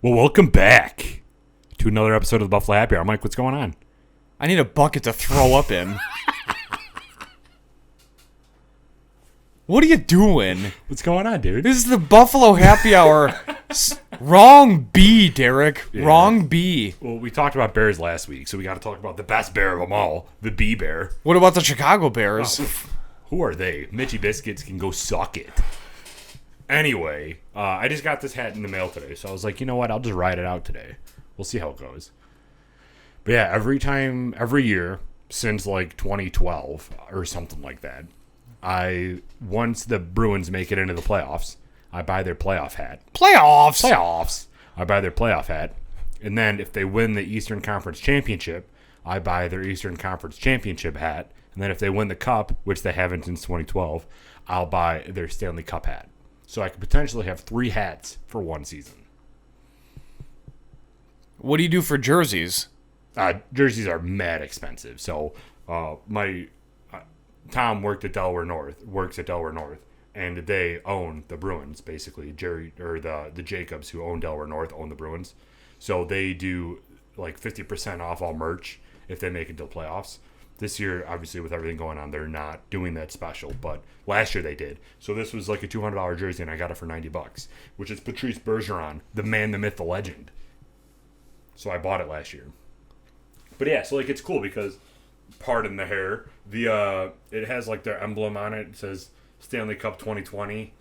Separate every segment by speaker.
Speaker 1: Well, welcome back to another episode of the Buffalo Happy Hour. Mike, what's going on?
Speaker 2: I need a bucket to throw up in. What are you doing?
Speaker 1: What's going on, dude?
Speaker 2: This is the Buffalo Happy Hour. Wrong B, Derek.
Speaker 1: Yeah.
Speaker 2: Wrong B.
Speaker 1: Well, we talked about bears last week, so we got to talk about the best bear of them all, the bee bear.
Speaker 2: What about the Chicago Bears?
Speaker 1: Who are they? Mitchy Biscuits can go suck it. Anyway, I just got this hat in the mail today, so I was like, you know what? I'll just ride it out today. We'll see how it goes. But yeah, every year since like 2012 or something like that, once the Bruins make it into the playoffs, I buy their playoff hat.
Speaker 2: Playoffs.
Speaker 1: I buy their playoff hat. And then if they win the Eastern Conference Championship, I buy their Eastern Conference Championship hat. And then if they win the Cup, which they haven't since 2012, I'll buy their Stanley Cup hat. So I could potentially have 3 hats for one season.
Speaker 2: What do you do for jerseys?
Speaker 1: Jerseys are mad expensive. So Tom works at Delaware North, and they own the Bruins, basically. The Jacobs, who own Delaware North, own the Bruins. So they do like 50% off all merch if they make it to the playoffs. This year, obviously, with everything going on, they're not doing that special. But last year they did. So this was like a $200 jersey, and I got it for $90, which is Patrice Bergeron, the man, the myth, the legend. So I bought it last year. But yeah, so like it's cool because, pardon the hair, it has like their emblem on it. It says Stanley Cup 2020.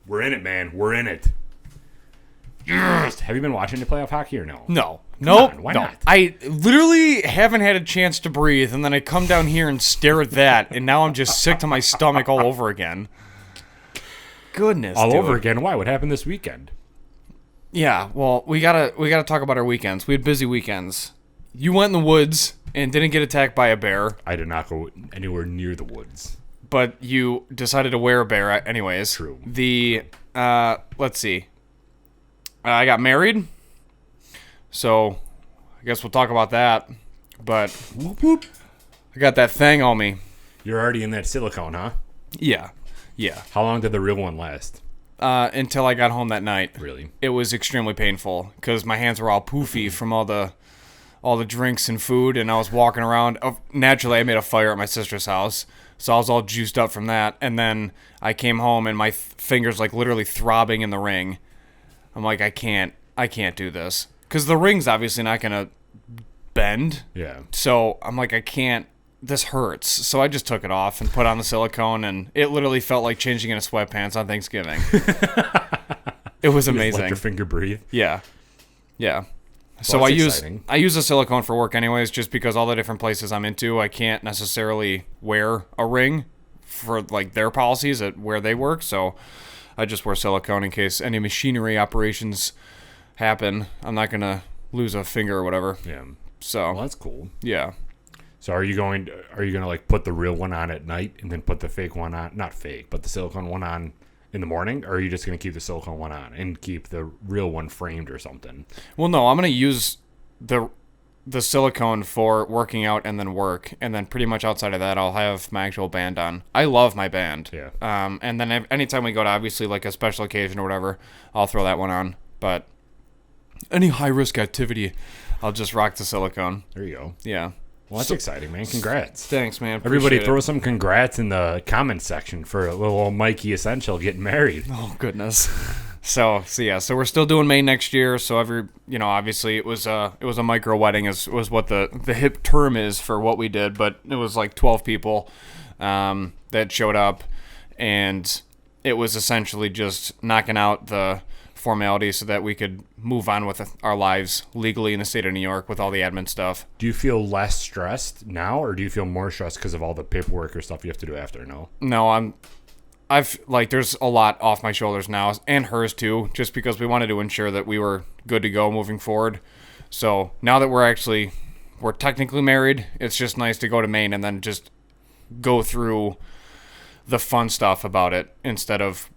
Speaker 1: We're in it, man. We're in it. Yes. Have you been watching the playoff hockey or no?
Speaker 2: No. Nope.
Speaker 1: Why not?
Speaker 2: I literally haven't had a chance to breathe, and then I come down here and stare at that, and now I'm just sick to my stomach all over again. Goodness,
Speaker 1: all
Speaker 2: dude.
Speaker 1: over again? Why? What happened this weekend?
Speaker 2: Yeah, well, we gotta talk about our weekends. We had busy weekends. You went in the woods and didn't get attacked by a bear.
Speaker 1: I did not go anywhere near the woods.
Speaker 2: But you decided to wear a bear anyways.
Speaker 1: True.
Speaker 2: Let's see. I got married. So, I guess we'll talk about that. But,
Speaker 1: Whoop, whoop.
Speaker 2: I got that thing on me.
Speaker 1: You're already in that silicone, huh?
Speaker 2: Yeah.
Speaker 1: How long did the real one last?
Speaker 2: Until I got home that night.
Speaker 1: Really?
Speaker 2: It was extremely painful because my hands were all poofy from all the drinks and food, and I was walking around. Naturally, I made a fire at my sister's house, so I was all juiced up from that. And then I came home, and my fingers like literally throbbing in the ring. I'm like, I can't do this because the ring's obviously not gonna bend.
Speaker 1: Yeah.
Speaker 2: So I'm like, I can't. This hurts. So I just took it off and put on the silicone, and it literally felt like changing into sweatpants on Thanksgiving. It was amazing.
Speaker 1: Let your finger breathe.
Speaker 2: Yeah.
Speaker 1: Well,
Speaker 2: So
Speaker 1: that's exciting.
Speaker 2: I use a silicone for work anyways, just because all the different places I'm into, I can't necessarily wear a ring for like their policies at where they work. So I just wear silicone in case any machinery operations happen. I'm not gonna lose a finger or whatever.
Speaker 1: Yeah.
Speaker 2: So
Speaker 1: Well, that's cool.
Speaker 2: yeah.
Speaker 1: So are you gonna like put the real one on at night and then put the fake one on, not fake, but the silicone one on in the morning, or are you just gonna keep the silicone one on and keep the real one framed or something?
Speaker 2: Well, no, I'm gonna use the silicone for working out and then work, and then pretty much outside of that, I'll have my actual band on. I love my band.
Speaker 1: Yeah.
Speaker 2: And then anytime we go to obviously like a special occasion or whatever, I'll throw that one on. But any high risk activity, I'll just rock the silicone.
Speaker 1: There you go.
Speaker 2: Yeah.
Speaker 1: Well, that's exciting, man. Congrats.
Speaker 2: Thanks, man.
Speaker 1: Everybody
Speaker 2: Appreciate
Speaker 1: throw
Speaker 2: it.
Speaker 1: some congrats in the comments section for a little old Mikey Essential getting married.
Speaker 2: Oh goodness. So we're still doing May next year. So obviously it was a micro wedding was what the hip term is for what we did, but it was like 12 people that showed up, and it was essentially just knocking out the formalities so that we could move on with our lives legally in the state of New York with all the admin stuff.
Speaker 1: Do you feel less stressed now, or do you feel more stressed because of all the paperwork or stuff you have to do after?
Speaker 2: No, there's a lot off my shoulders now, and hers too, just because we wanted to ensure that we were good to go moving forward. So now that we're technically married, it's just nice to go to Maine and then just go through the fun stuff about it instead of,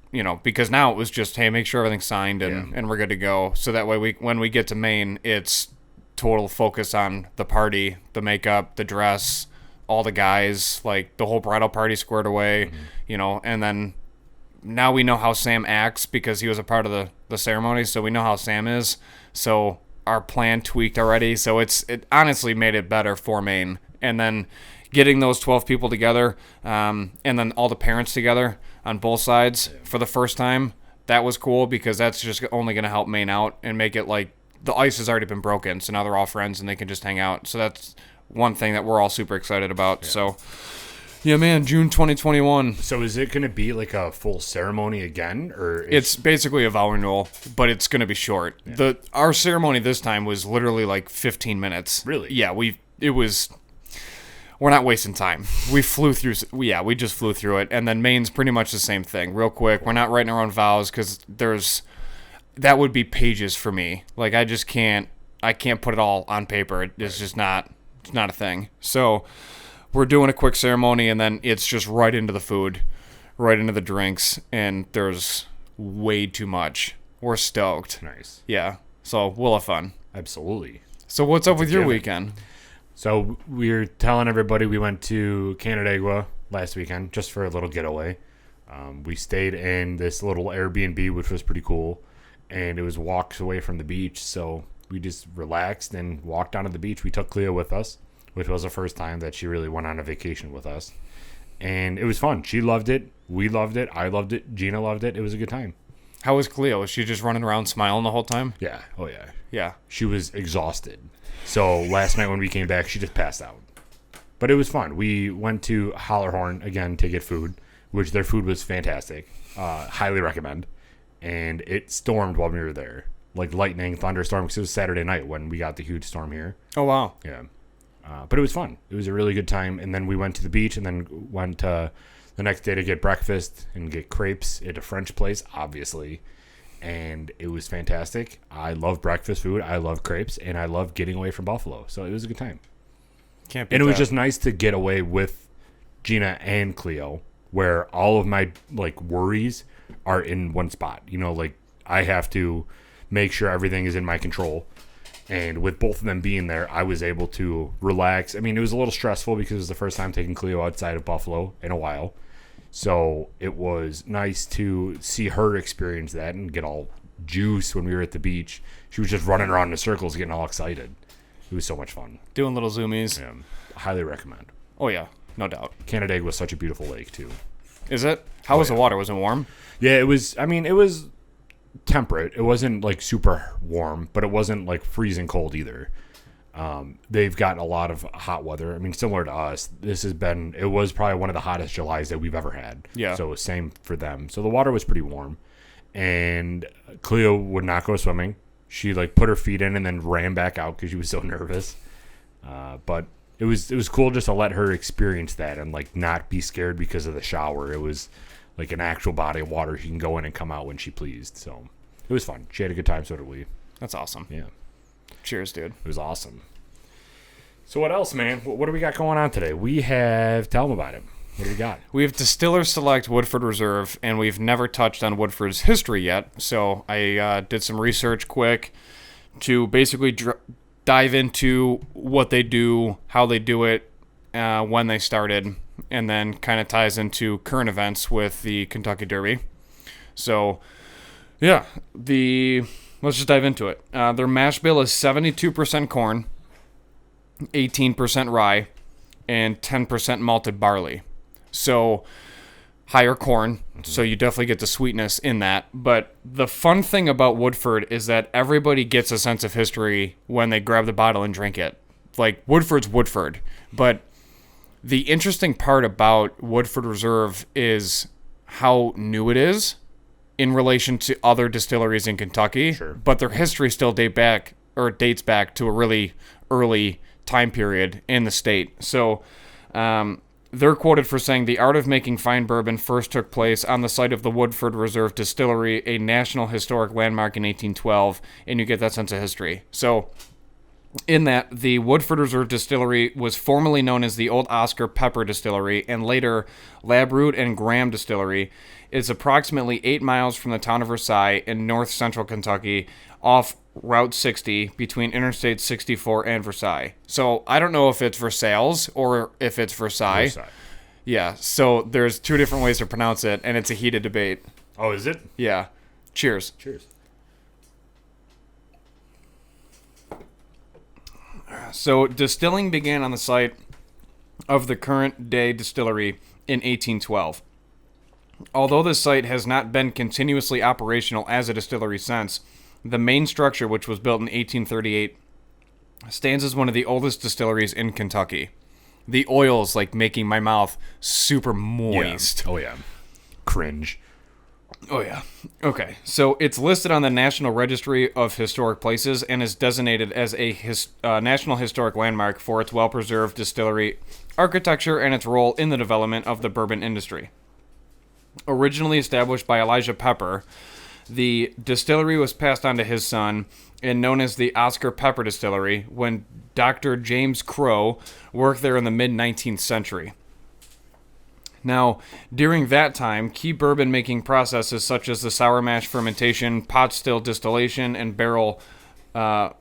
Speaker 2: because now it was just, hey, make sure everything's signed and we're good to go. So that way when we get to Maine, it's total focus on the party, the makeup, the dress, all the guys, like the whole bridal party squared away, and then now we know how Sam acts because he was a part of the ceremony, so we know how Sam is. So our plan tweaked already, so it honestly made it better for Maine. And then getting those 12 people together, and then all the parents together on both sides for the first time, that was cool because that's just only going to help Maine out and make it like the ice has already been broken, so now they're all friends and they can just hang out. So that's one thing that we're all super excited about. Yeah. So, yeah, man, June 2021.
Speaker 1: So is it going to be like a full ceremony again, or
Speaker 2: it's basically a vow renewal, but it's going to be short. Yeah. Our ceremony this time was literally like 15 minutes.
Speaker 1: Really?
Speaker 2: Yeah, we're not wasting time. We just flew through it, and then Maine's pretty much the same thing. Real quick, we're not writing our own vows because that would be pages for me. Like I can't put it all on paper. It's just not a thing. So we're doing a quick ceremony, and then it's just right into the food, right into the drinks, and there's way too much. We're stoked.
Speaker 1: Nice.
Speaker 2: Yeah. So we'll have fun.
Speaker 1: Absolutely.
Speaker 2: So what's up with your weekend?
Speaker 1: So we're telling everybody we went to Canandaigua last weekend just for a little getaway. We stayed in this little Airbnb, which was pretty cool, and it was walks away from the beach. So we just relaxed and walked down to the beach. We took Cleo with us, which was the first time that she really went on a vacation with us. And it was fun. She loved it. We loved it. I loved it. Gina loved it. It was a good time.
Speaker 2: How was Cleo? Was she just running around smiling the whole time?
Speaker 1: Yeah. Oh, yeah.
Speaker 2: Yeah.
Speaker 1: She was exhausted. So last night when we came back, she just passed out. But it was fun. We went to Hollerhorn again to get food, which their food was fantastic. Highly recommend. And it stormed while we were there. Like lightning, thunderstorm, because it was Saturday night when we got the huge storm here.
Speaker 2: Oh, wow.
Speaker 1: Yeah. But it was fun. It was a really good time. And then we went to the beach and then went the next day to get breakfast and get crepes at a French place, obviously. And it was fantastic. I love breakfast food. I love crepes. And I love getting away from Buffalo. So it was a good time.
Speaker 2: Can't beat
Speaker 1: And it was
Speaker 2: that.
Speaker 1: just nice to get away with Gina and Cleo, where all of my like worries are in one spot. You know, like I have to make sure everything is in my control. And with both of them being there, I was able to relax. I mean, it was a little stressful because it was the first time taking Cleo outside of Buffalo in a while. So it was nice to see her experience that and get all juice when we were at the beach. She was just running around in circles getting all excited. It was so much fun.
Speaker 2: Doing little zoomies.
Speaker 1: Yeah, highly recommend.
Speaker 2: Oh, yeah. No doubt.
Speaker 1: Canandaigua was such a beautiful lake, too.
Speaker 2: Is it? How was the water? Was it warm?
Speaker 1: Yeah, it was. I mean, it was temperate. It wasn't like super warm, but it wasn't like freezing cold either. They've got a lot of hot weather. I mean, similar to us, it was probably one of the hottest Julys that we've ever had.
Speaker 2: Yeah.
Speaker 1: So it was same for them. So the water was pretty warm. And Cleo would not go swimming. She like put her feet in and then ran back out because she was so nervous. But it was cool just to let her experience that and like not be scared because of the shower. It was like an actual body of water. She can go in and come out when she pleased. So it was fun. She had a good time. So did we.
Speaker 2: That's awesome.
Speaker 1: Yeah.
Speaker 2: Cheers, dude.
Speaker 1: It was awesome. So what else, man? What do we got going on today? Tell them about it. What do we got?
Speaker 2: We have Distiller Select Woodford Reserve, and we've never touched on Woodford's history yet. So I did some research quick to basically dive into what they do, how they do it, when they started, and then kind of ties into current events with the Kentucky Derby. So, yeah, let's just dive into it. Their mash bill is 72% corn, 18% rye, and 10% malted barley. So higher corn, so you definitely get the sweetness in that. But the fun thing about Woodford is that everybody gets a sense of history when they grab the bottle and drink it. Like, Woodford's Woodford. But the interesting part about Woodford Reserve is how new it is in relation to other distilleries in Kentucky.
Speaker 1: Sure.
Speaker 2: But their history still dates back to a really early time period in the state. So they're quoted for saying the art of making fine bourbon first took place on the site of the Woodford Reserve Distillery, a National Historic Landmark in 1812, and you get that sense of history. So in that, the Woodford Reserve Distillery was formerly known as the Old Oscar Pepper Distillery and later Labroot and Graham Distillery. It's approximately 8 miles from the town of Versailles in north central Kentucky off Route 60 between Interstate 64 and Versailles. So I don't know if it's Versailles or if it's Versailles. Yeah, so there's two different ways to pronounce it, and it's a heated debate.
Speaker 1: Oh, is it?
Speaker 2: Yeah. Cheers.
Speaker 1: Cheers.
Speaker 2: So distilling began on the site of the current day distillery in 1812. Although the site has not been continuously operational as a distillery since, the main structure, which was built in 1838, stands as one of the oldest distilleries in Kentucky. The oil's like making my mouth super moist.
Speaker 1: Yeah. Oh, yeah. Cringe.
Speaker 2: Oh, yeah. Okay. So it's listed on the National Registry of Historic Places and is designated as a National Historic Landmark for its well-preserved distillery architecture and its role in the development of the bourbon industry. Originally established by Elijah Pepper, the distillery was passed on to his son and known as the Oscar Pepper Distillery when Dr. James Crow worked there in the mid-19th century. Now, during that time, key bourbon-making processes such as the sour mash fermentation, pot still distillation, and barrel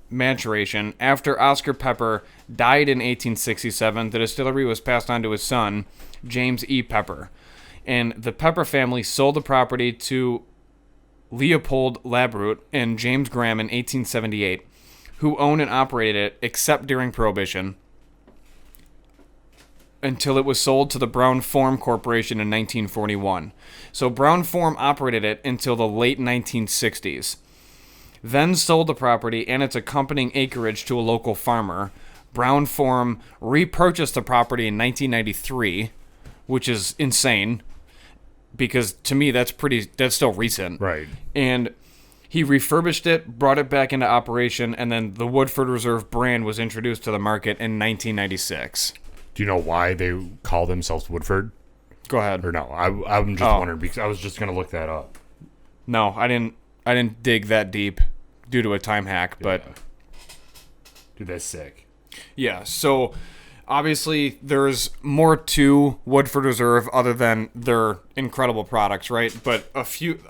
Speaker 2: maturation. After Oscar Pepper died in 1867, the distillery was passed on to his son, James E. Pepper. And the Pepper family sold the property to Leopold Labroot and James Graham in 1878, who owned and operated it except during Prohibition, until it was sold to the Brown-Forman Corporation in 1941. So Brown-Forman operated it until the late 1960s. Then sold the property and its accompanying acreage to a local farmer. Brown-Forman repurchased the property in 1993, which is insane, because to me that's still recent.
Speaker 1: Right.
Speaker 2: And he refurbished it, brought it back into operation, and then the Woodford Reserve brand was introduced to the market in 1996.
Speaker 1: Do you know why they call themselves Woodford?
Speaker 2: Go ahead.
Speaker 1: Or no? I'm just wondering because I was just gonna look that up.
Speaker 2: No, I didn't dig that deep due to a time hack, but
Speaker 1: dude, that's sick.
Speaker 2: Yeah. So obviously there's more to Woodford Reserve other than their incredible products, right? But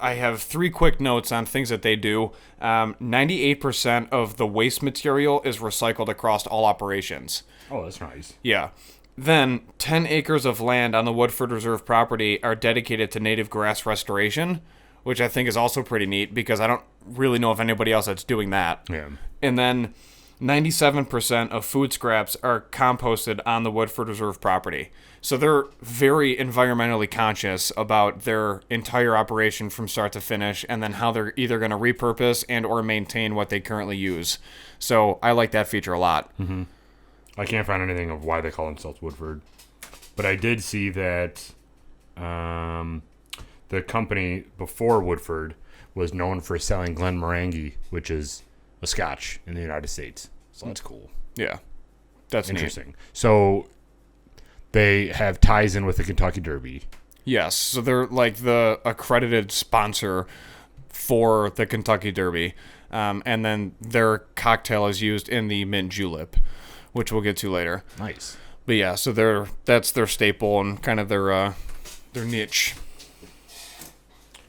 Speaker 2: I have 3 quick notes on things that they do. 98% of the waste material is recycled across all operations.
Speaker 1: Oh, that's nice.
Speaker 2: Yeah. Then 10 acres of land on the Woodford Reserve property are dedicated to native grass restoration, which I think is also pretty neat because I don't really know of anybody else that's doing that.
Speaker 1: Yeah.
Speaker 2: And then 97% of food scraps are composted on the Woodford Reserve property. So they're very environmentally conscious about their entire operation from start to finish, and then how they're either going to repurpose and or maintain what they currently use. So I like that feature a lot.
Speaker 1: Mm-hmm. I can't find anything of why they call themselves Woodford. But I did see that the company before Woodford was known for selling Glenmorangie, which is a scotch in the United States. So that's cool.
Speaker 2: Yeah. That's
Speaker 1: interesting.
Speaker 2: Neat.
Speaker 1: So they have ties in with the Kentucky Derby.
Speaker 2: Yes. So they're like the accredited sponsor for the Kentucky Derby. And then their cocktail is used in the mint julep, which we'll get to later.
Speaker 1: Nice.
Speaker 2: But yeah, so that's their staple and kind of their niche.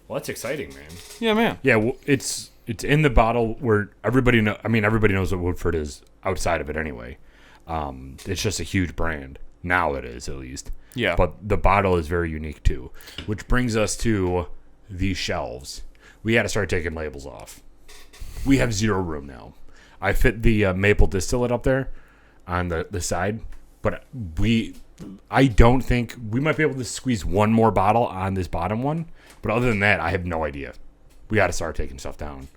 Speaker 1: Well, that's exciting, man.
Speaker 2: Yeah, man.
Speaker 1: Yeah, well, it's in the bottle where everybody knows what Woodford is outside of it anyway. It's just a huge brand. Now it is, at least.
Speaker 2: Yeah.
Speaker 1: But the bottle is very unique too, which brings us to these shelves. We had to start taking labels off. We have 0 room now. I fit the maple distillate up there on the side, but I don't think we might be able to squeeze one more bottle on this bottom one. But other than that, I have no idea. We got to start taking stuff down.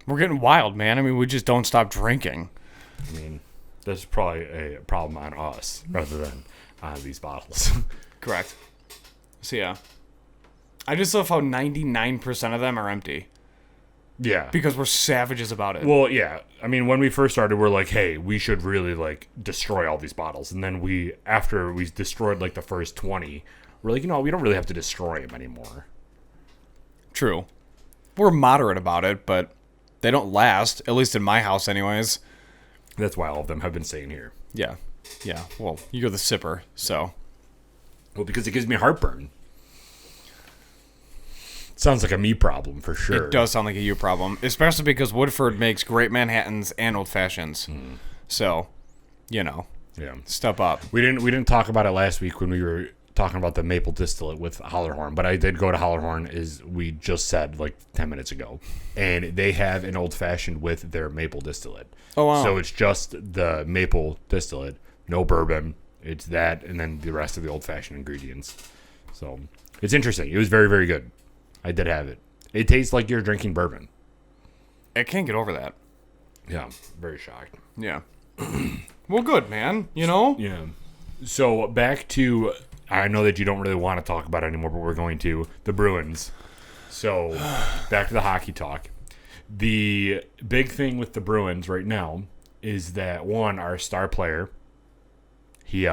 Speaker 2: We're getting wild, man. I mean, we just don't stop drinking.
Speaker 1: I mean, there's probably a problem on us rather than on these bottles.
Speaker 2: Correct. So yeah, I just love how 99% of them are empty.
Speaker 1: Yeah.
Speaker 2: Because we're savages about it.
Speaker 1: Well, yeah. I mean, when we first started, we're like, hey, we should really, like, destroy all these bottles. And then after we destroyed, like, the first 20, we're like, we don't really have to destroy them anymore.
Speaker 2: True. We're moderate about it, but they don't last, at least in my house anyways.
Speaker 1: That's why all of them have been staying here.
Speaker 2: Yeah. Yeah. Well, you're the sipper, so.
Speaker 1: Well, because it gives me heartburn. Sounds like a me problem for sure.
Speaker 2: It does sound like a you problem, especially because Woodford makes great Manhattans and Old Fashions. So,
Speaker 1: Yeah.
Speaker 2: step up.
Speaker 1: We didn't talk about it last week when we were talking about the maple distillate with Hollerhorn, but I did go to Hollerhorn, as we just said like 10 minutes ago, and they have an old fashioned with their maple distillate.
Speaker 2: Oh, wow.
Speaker 1: So it's just the maple distillate, no bourbon. It's that, and then the rest of the old fashioned ingredients. So it's interesting. It was very, very good. I did have it. It tastes like you're drinking bourbon.
Speaker 2: I can't get over that.
Speaker 1: Yeah, very shocked.
Speaker 2: Yeah. Well, good, man. You know?
Speaker 1: Yeah. So back to, I know that you don't really want to talk about it anymore, but we're going to, the Bruins. So back to the hockey talk. The big thing with the Bruins right now is that, one, our star player, he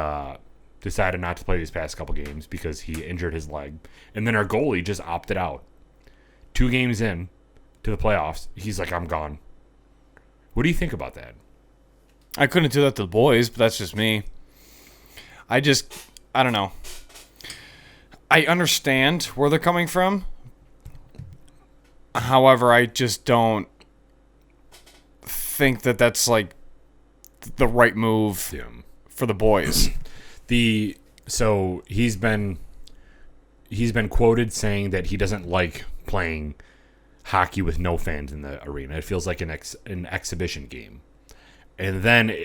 Speaker 1: decided not to play these past couple games because he injured his leg. And then our goalie just opted out. 2 games in to the playoffs, he's like, I'm gone. What do you think about that?
Speaker 2: I couldn't do that to the boys, but that's just me. I don't know. I understand where they're coming from. However, I just don't think that that's like the right move for the boys.
Speaker 1: So he's been quoted saying that he doesn't like playing hockey with no fans in the arena. It feels like an exhibition game. And then,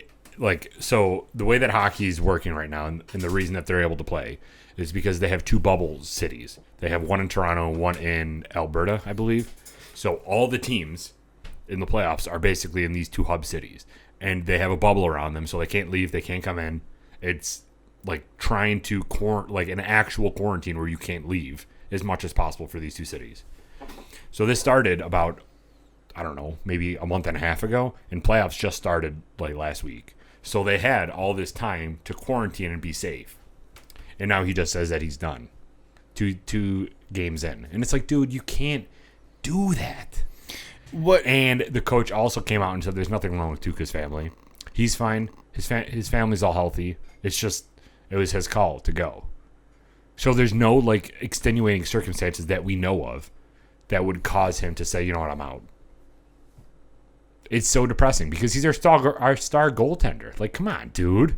Speaker 1: so the way that hockey is working right now, and the reason that they're able to play, is because they have 2 bubble cities. They have one in Toronto and one in Alberta, I believe. So all the teams in the playoffs are basically in these 2 hub cities. And they have a bubble around them, so they can't leave, they can't come in. It's like trying to, an actual quarantine where you can't leave as much as possible for these 2 cities. So this started about, I don't know, maybe a month and a half ago, and playoffs just started like last week. So they had all this time to quarantine and be safe. And now he just says that he's done. Two games in. And it's like, dude, you can't do that.
Speaker 2: What?
Speaker 1: And the coach also came out and said there's nothing wrong with Tuukka's family. He's fine. His family's all healthy. It's just, it was his call to go. So there's no like extenuating circumstances that we know of that would cause him to say, you know what, I'm out. It's so depressing because he's our star goaltender. Like, come on, dude.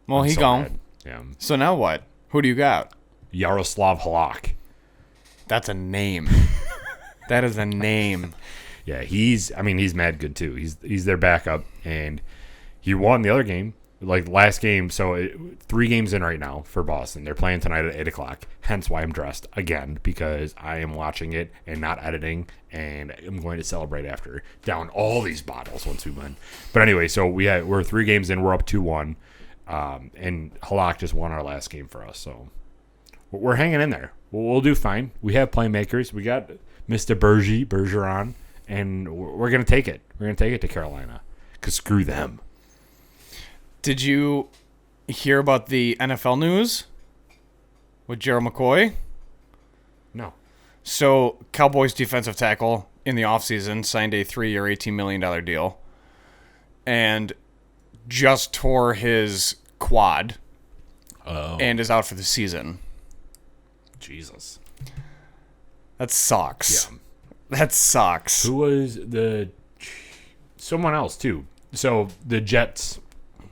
Speaker 2: Well, he gone.
Speaker 1: Mad. Yeah.
Speaker 2: So now what? Who do you got?
Speaker 1: Yaroslav Halak.
Speaker 2: That's a name. That is a name.
Speaker 1: Yeah, he's mad good too. He's their backup, and he won the other game. Like last game, so 3 games in right now for Boston. They're playing tonight at 8 o'clock. Hence why I'm dressed again, because I am watching it and not editing, and I'm going to celebrate after. Down all these bottles once we win. But anyway, so we're 3 games in. We're up 2-1, and Halak just won our last game for us. So we're hanging in there. We'll do fine. We have playmakers. We got Mr. Bergeron, and we're gonna take it. We're gonna take it to Carolina, cause screw them.
Speaker 2: Did you hear about the NFL news with Gerald McCoy?
Speaker 1: No.
Speaker 2: So, Cowboys defensive tackle in the offseason signed a 3-year, $18 million deal and just tore his quad and is out for the season.
Speaker 1: Jesus.
Speaker 2: That sucks.
Speaker 1: Yeah.
Speaker 2: That sucks.
Speaker 1: Who was someone else, too. So, the Jets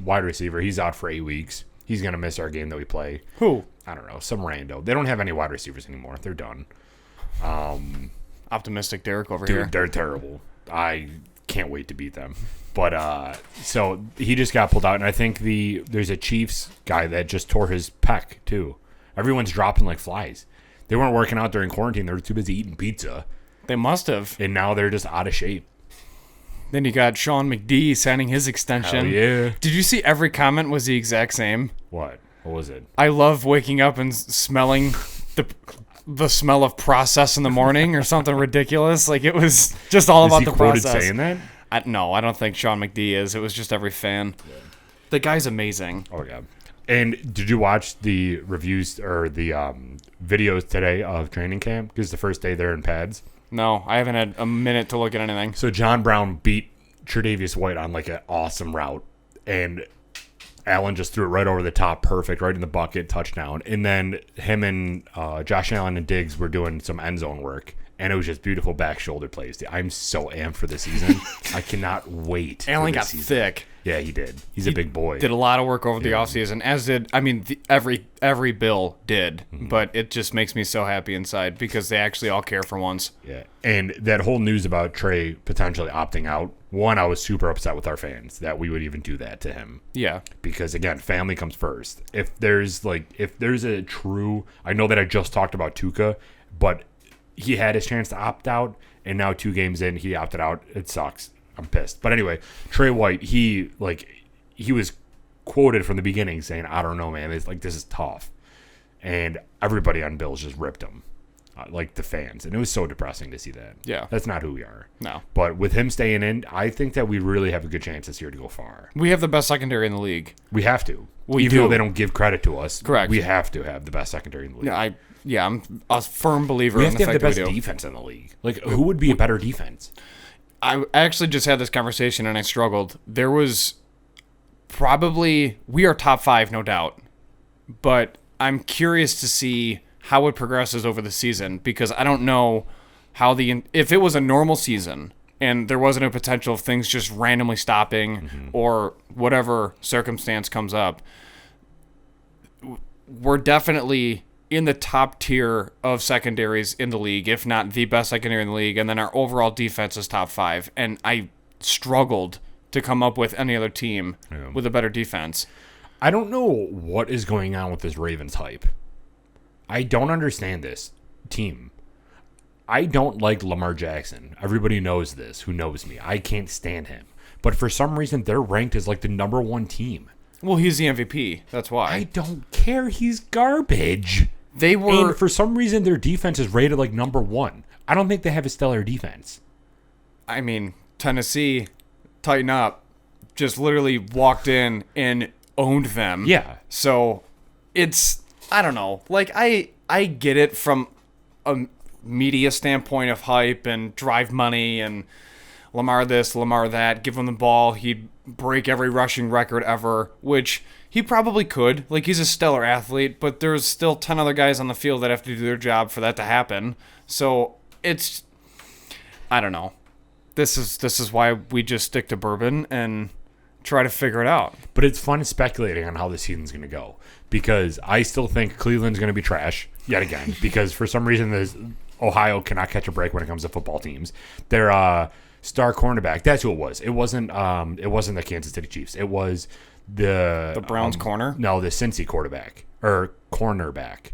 Speaker 1: wide receiver, he's out for 8 weeks. He's going to miss our game that we play.
Speaker 2: Who?
Speaker 1: I don't know. Some rando. They don't have any wide receivers anymore. They're done.
Speaker 2: Optimistic Derek over
Speaker 1: Dude,
Speaker 2: here.
Speaker 1: they're terrible. I can't wait to beat them. But, so he just got pulled out. And I think there's a Chiefs guy that just tore his pec, too. Everyone's dropping like flies. They weren't working out during quarantine. They were too busy eating pizza.
Speaker 2: They must have.
Speaker 1: And now they're just out of shape.
Speaker 2: Then you got Sean McD signing his extension.
Speaker 1: Hell yeah.
Speaker 2: Did you see every comment was the exact same?
Speaker 1: What was it?
Speaker 2: I love waking up and smelling the smell of process in the morning or something ridiculous. Like, it was just all about the process.
Speaker 1: Is he quoted saying that?
Speaker 2: No, I don't think Sean McD is. It was just every fan. Yeah. The guy's amazing.
Speaker 1: Oh, yeah. And did you watch the reviews or the videos today of training camp? Because the first day they're in pads.
Speaker 2: No, I haven't had a minute to look at anything.
Speaker 1: So John Brown beat Tre'Davious White on like an awesome route, and Allen just threw it right over the top, perfect, right in the bucket, touchdown. And then him and Josh Allen and Diggs were doing some end zone work, And it was just beautiful back shoulder plays. Dude, I'm so amped for the season. I cannot wait.
Speaker 2: Allen got thick.
Speaker 1: Yeah, he did. He's a big boy.
Speaker 2: Did a lot of work over the offseason, as did, every Bill did. But it just makes me so happy inside because they actually all care for once.
Speaker 1: Yeah. And that whole news about Trey potentially opting out, one, I was super upset with our fans that we would even do that to him.
Speaker 2: Yeah.
Speaker 1: Because, again, family comes first. If there's a true, I know that I just talked about Tuca, but he had his chance to opt out, and now 2 games in, he opted out. It sucks. I'm pissed. But anyway, Trey White, he was quoted from the beginning saying, I don't know, man. It's like, this is tough. And everybody on Bills just ripped him, like the fans. And it was so depressing to see that.
Speaker 2: Yeah.
Speaker 1: That's not who we are.
Speaker 2: No.
Speaker 1: But with him staying in, I think that we really have a good chance this year to go far.
Speaker 2: We have the best secondary in the league.
Speaker 1: We have to.
Speaker 2: We
Speaker 1: Even
Speaker 2: do.
Speaker 1: though they don't give credit to us.
Speaker 2: Correct.
Speaker 1: We have to have the best secondary in the league.
Speaker 2: I'm a firm believer
Speaker 1: We
Speaker 2: in
Speaker 1: have
Speaker 2: the
Speaker 1: to have
Speaker 2: fact
Speaker 1: the best
Speaker 2: that we do.
Speaker 1: defense in the league. Like, who would be a better defense?
Speaker 2: I actually just had this conversation and I struggled. There was probably, we are top 5, no doubt. But I'm curious to see how it progresses over the season because I don't know how if it was a normal season and there wasn't a potential of things just randomly stopping or whatever circumstance comes up, we're definitely in the top tier of secondaries in the league, if not the best secondary in the league, and then our overall defense is top 5. And I struggled to come up with any other team with a better defense.
Speaker 1: I don't know what is going on with this Ravens hype. I don't understand this team. I don't like Lamar Jackson. Everybody knows this who knows me. I can't stand him. But for some reason, they're ranked as like the number 1 team.
Speaker 2: Well, he's the MVP. That's why.
Speaker 1: I don't care. He's garbage.
Speaker 2: They were...
Speaker 1: And for some reason, their defense is rated like number 1. I don't think they have a stellar defense.
Speaker 2: I mean, Tennessee, tighten up, just literally walked in and owned them.
Speaker 1: Yeah.
Speaker 2: So it's, I don't know. Like, I get it from a media standpoint of hype and drive money and Lamar this, Lamar that, give him the ball, he'd break every rushing record ever, which he probably could. Like, he's a stellar athlete, but there's still 10 other guys on the field that have to do their job for that to happen. So it's, I don't know. This is why we just stick to bourbon and try to figure it out.
Speaker 1: But it's fun speculating on how the season's going to go because I still think Cleveland's going to be trash yet again because for some reason Ohio cannot catch a break when it comes to football teams. They're star cornerback. That's who it was. It wasn't the Kansas City Chiefs. It was the
Speaker 2: Browns corner?
Speaker 1: No, the Cincy quarterback or cornerback.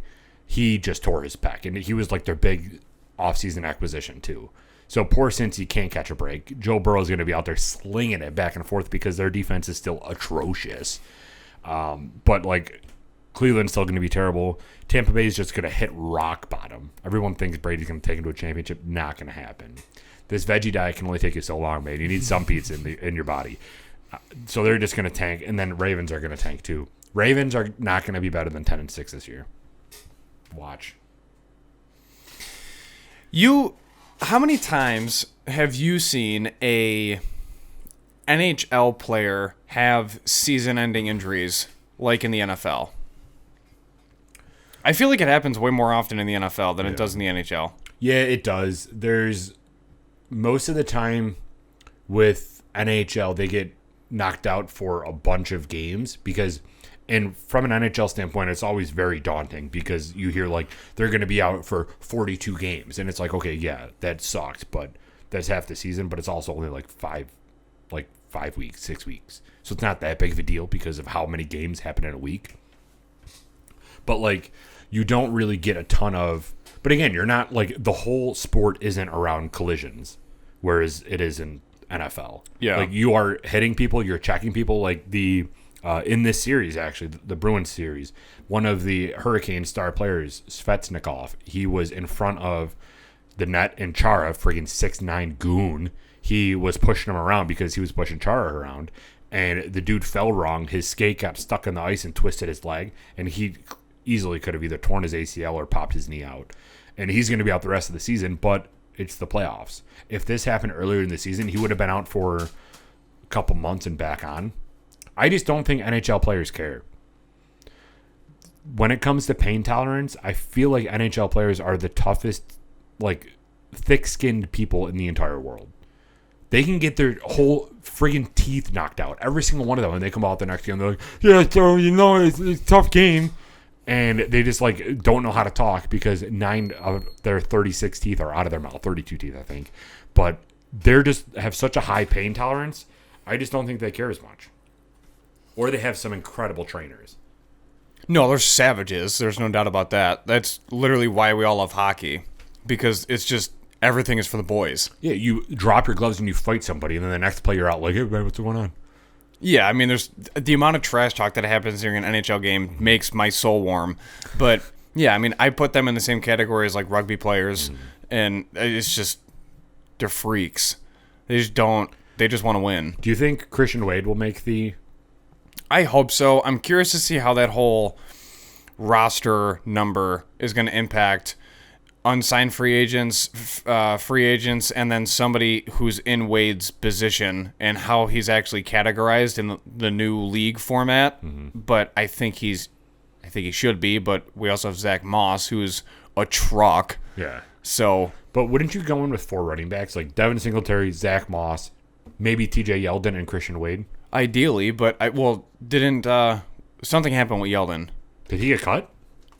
Speaker 1: He just tore his pec, and he was like their big offseason acquisition too. So poor Cincy can't catch a break. Joe Burrow's going to be out there slinging it back and forth because their defense is still atrocious. But like Cleveland's still going to be terrible. Tampa Bay is just going to hit rock bottom. Everyone thinks Brady's going to take him to a championship. Not going to happen. This veggie diet can only take you so long, man. You need some pizza in your body. So they're just going to tank, and then Ravens are going to tank too. Ravens are not going to be better than 10-6 this year. Watch.
Speaker 2: How many times have you seen a NHL player have season-ending injuries like in the NFL? I feel like it happens way more often in the NFL than it does in the NHL. Yeah,
Speaker 1: it does. There's most of the time with NHL, they get knocked out for a bunch of games because, and from an NHL standpoint, it's always very daunting because you hear like they're going to be out for 42 games, and it's like, okay, yeah, that sucks, but that's half the season, but it's also only like 5 weeks, 6 weeks, so it's not that big of a deal because of how many games happen in a week. But like, you don't really get a ton of. But again, you're not like the whole sport isn't around collisions, whereas it is in NFL.
Speaker 2: Yeah,
Speaker 1: like you are hitting people, you're checking people. Like the in this series, actually, the Bruins series, one of the Hurricane star players, Svechnikov, he was in front of the net, and Chara, friggin' 6'9" goon, he was pushing him around because he was pushing Chara around, and the dude fell wrong. His skate got stuck in the ice and twisted his leg, and he easily could have either torn his ACL or popped his knee out. And he's going to be out the rest of the season, but it's the playoffs. If this happened earlier in the season, he would have been out for a couple months and back on. I just don't think NHL players care. When it comes to pain tolerance, I feel like NHL players are the toughest, like thick-skinned people in the entire world. They can get their whole friggin' teeth knocked out, every single one of them, and they come out the next game. They're like, "Yeah, so it's a tough game," and they just like don't know how to talk because 9 of their 36 teeth are out of their mouth, 32 teeth, I think. But they're just have such a high pain tolerance. I just don't think they care as much, or they have some incredible trainers.
Speaker 2: No, they're savages. There's no doubt about that. That's literally why we all love hockey, because it's just everything is for the boys.
Speaker 1: Yeah, you drop your gloves and you fight somebody, and then the next play you're out like, "Hey, man, what's going on?"
Speaker 2: Yeah, I mean, there's the amount of trash talk that happens during an NHL game makes my soul warm. But yeah, I mean, I put them in the same category as like rugby players, and it's just they're freaks. They just don't. They just want to win.
Speaker 1: Do you think Christian Wade will make the?
Speaker 2: I hope so. I'm curious to see how that whole roster number is going to impact unsigned free agents, and then somebody who's in Wade's position and how he's actually categorized in the new league format. Mm-hmm. But I think he should be. But we also have Zach Moss, who's a truck.
Speaker 1: Yeah.
Speaker 2: So,
Speaker 1: but wouldn't you go in with 4 running backs like Devin Singletary, Zach Moss, maybe T.J. Yeldon, and Christian Wade?
Speaker 2: Ideally, but didn't something happen with Yeldon?
Speaker 1: Did he get cut?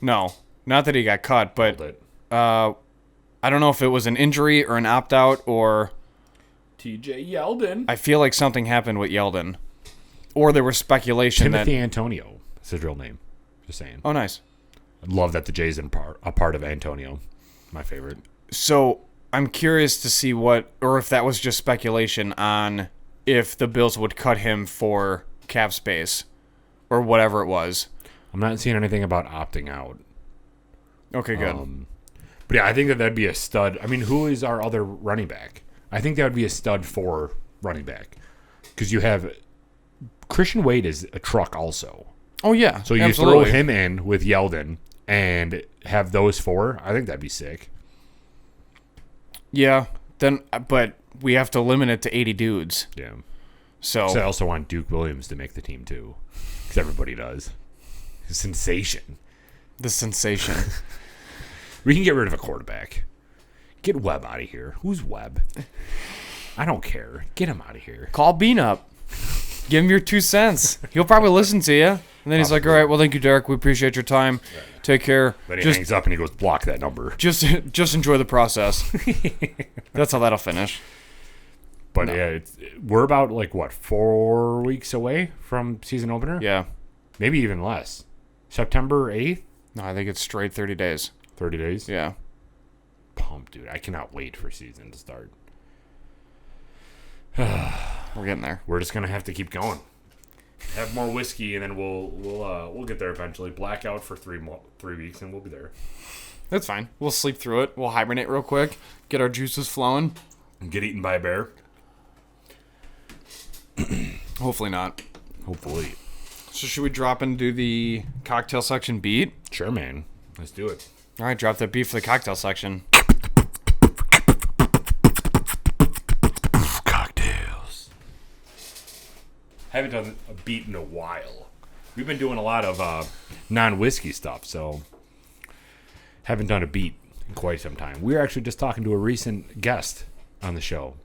Speaker 2: No, not that he got cut, but I don't know if it was an injury or an opt-out or...
Speaker 1: T.J. Yeldon.
Speaker 2: I feel like something happened with Yeldon. Or there was speculation
Speaker 1: Timothy Antonio. That's his real name. Just saying.
Speaker 2: Oh, nice.
Speaker 1: I love that the Jays are a part of Antonio. My favorite.
Speaker 2: So I'm curious to see or if that was just speculation on if the Bills would cut him for cap space or whatever it was.
Speaker 1: I'm not seeing anything about opting out.
Speaker 2: Okay, good.
Speaker 1: But yeah, I think that'd be a stud. I mean, who is our other running back? I think that would be a stud for running back. Because you have... Christian Wade is a truck also.
Speaker 2: Oh, yeah.
Speaker 1: So you
Speaker 2: absolutely.
Speaker 1: throw him in with Yeldon and have those 4. I think that'd be sick.
Speaker 2: Yeah. But we have to limit it to 80 dudes.
Speaker 1: Yeah.
Speaker 2: So
Speaker 1: I also want Duke Williams to make the team too. Because everybody does. Sensation.
Speaker 2: The sensation.
Speaker 1: We can get rid of a quarterback. Get Webb out of here. Who's Webb? I don't care. Get him out of here.
Speaker 2: Call Bean up. Give him your 2 cents. He'll probably listen to you. And then he's like, all right, well, thank you, Derek. We appreciate your time. Take care.
Speaker 1: Then he hangs up and he goes, block that number.
Speaker 2: Just enjoy the process. That's how that'll finish.
Speaker 1: But yeah, we're about, 4 weeks away from season opener?
Speaker 2: Yeah.
Speaker 1: Maybe even less. September 8th?
Speaker 2: No, I think it's straight 30 days.
Speaker 1: 30 days?
Speaker 2: Yeah.
Speaker 1: Pumped, dude. I cannot wait for season to start.
Speaker 2: We're getting there.
Speaker 1: We're just gonna have to keep going. Have more whiskey, and then we'll get there eventually. Blackout for 3 weeks, and we'll be there.
Speaker 2: That's fine. We'll sleep through it. We'll hibernate real quick. Get our juices flowing.
Speaker 1: And get eaten by a bear.
Speaker 2: Hopefully not.
Speaker 1: Hopefully.
Speaker 2: So should we drop into the cocktail section beat?
Speaker 1: Sure, man. Let's do it.
Speaker 2: All right, drop that beat for the cocktail section.
Speaker 1: Cocktails. Haven't done a beat in a while. We've been doing a lot of non-whiskey stuff, so haven't done a beat in quite some time. We were actually just talking to a recent guest on the show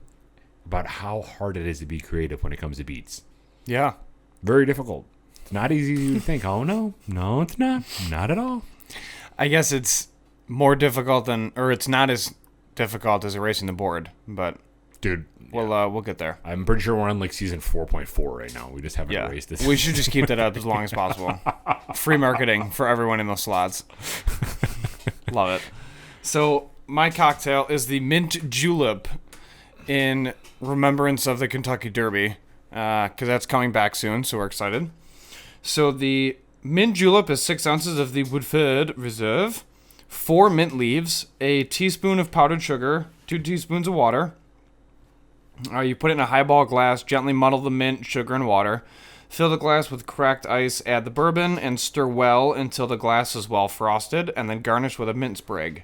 Speaker 1: about how hard it is to be creative when it comes to beats.
Speaker 2: Yeah.
Speaker 1: Very difficult. It's not easy as you think. Oh, no. No, it's not. Not at all.
Speaker 2: I guess it's more difficult it's not as difficult as erasing the board, but
Speaker 1: dude,
Speaker 2: we'll get there.
Speaker 1: I'm pretty sure we're on season 4.4 right now. We just haven't erased this.
Speaker 2: We should just keep that up as long as possible. Free marketing for everyone in those slots. Love it. So my cocktail is the mint julep in remembrance of the Kentucky Derby, because that's coming back soon, so we're excited. So the mint julep is 6 ounces of the Woodford Reserve, 4 mint leaves, a teaspoon of powdered sugar, 2 teaspoons of water. You put it in a highball glass, gently muddle the mint, sugar, and water. Fill the glass with cracked ice, add the bourbon, and stir well until the glass is well frosted, and then garnish with a mint sprig.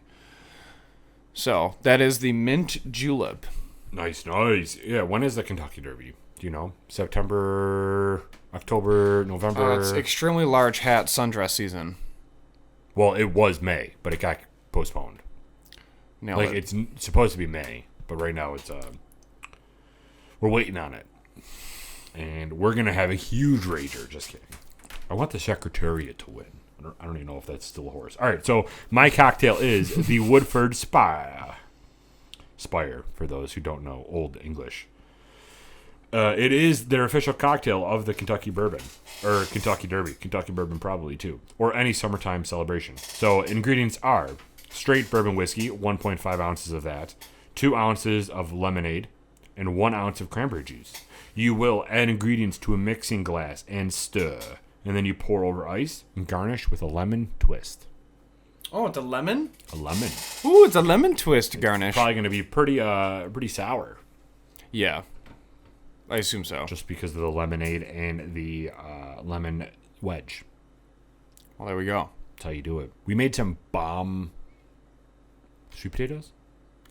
Speaker 2: So, that is the mint julep.
Speaker 1: Nice. Yeah, when is the Kentucky Derby? Do you know? September, October, November?
Speaker 2: It's extremely large hat sundress season.
Speaker 1: Well, it was May, but it got postponed.
Speaker 2: Nailed
Speaker 1: Like,
Speaker 2: it.
Speaker 1: it's supposed to be May, but right now it's we're waiting on it. And we're going to have a huge rager. Just kidding. I want the Secretariat to win. I don't even know if that's still a horse. All right, so my cocktail is the Woodford Spire. Spire, for those who don't know Old English. It is their official cocktail of the Kentucky Bourbon. Or Kentucky Derby. Kentucky Bourbon probably, too. Or any summertime celebration. So, ingredients are straight bourbon whiskey, 1.5 ounces of that, 2 ounces of lemonade, and 1 ounce of cranberry juice. You will add ingredients to a mixing glass and stir. And then you pour over ice and garnish with a lemon twist.
Speaker 2: Oh, it's a lemon?
Speaker 1: A lemon.
Speaker 2: Ooh, it's a lemon twist garnish.
Speaker 1: Probably going to be pretty sour.
Speaker 2: Yeah. I assume so.
Speaker 1: Just because of the lemonade and the lemon wedge.
Speaker 2: Well, there we go.
Speaker 1: That's how you do it. We made some bomb sweet potatoes?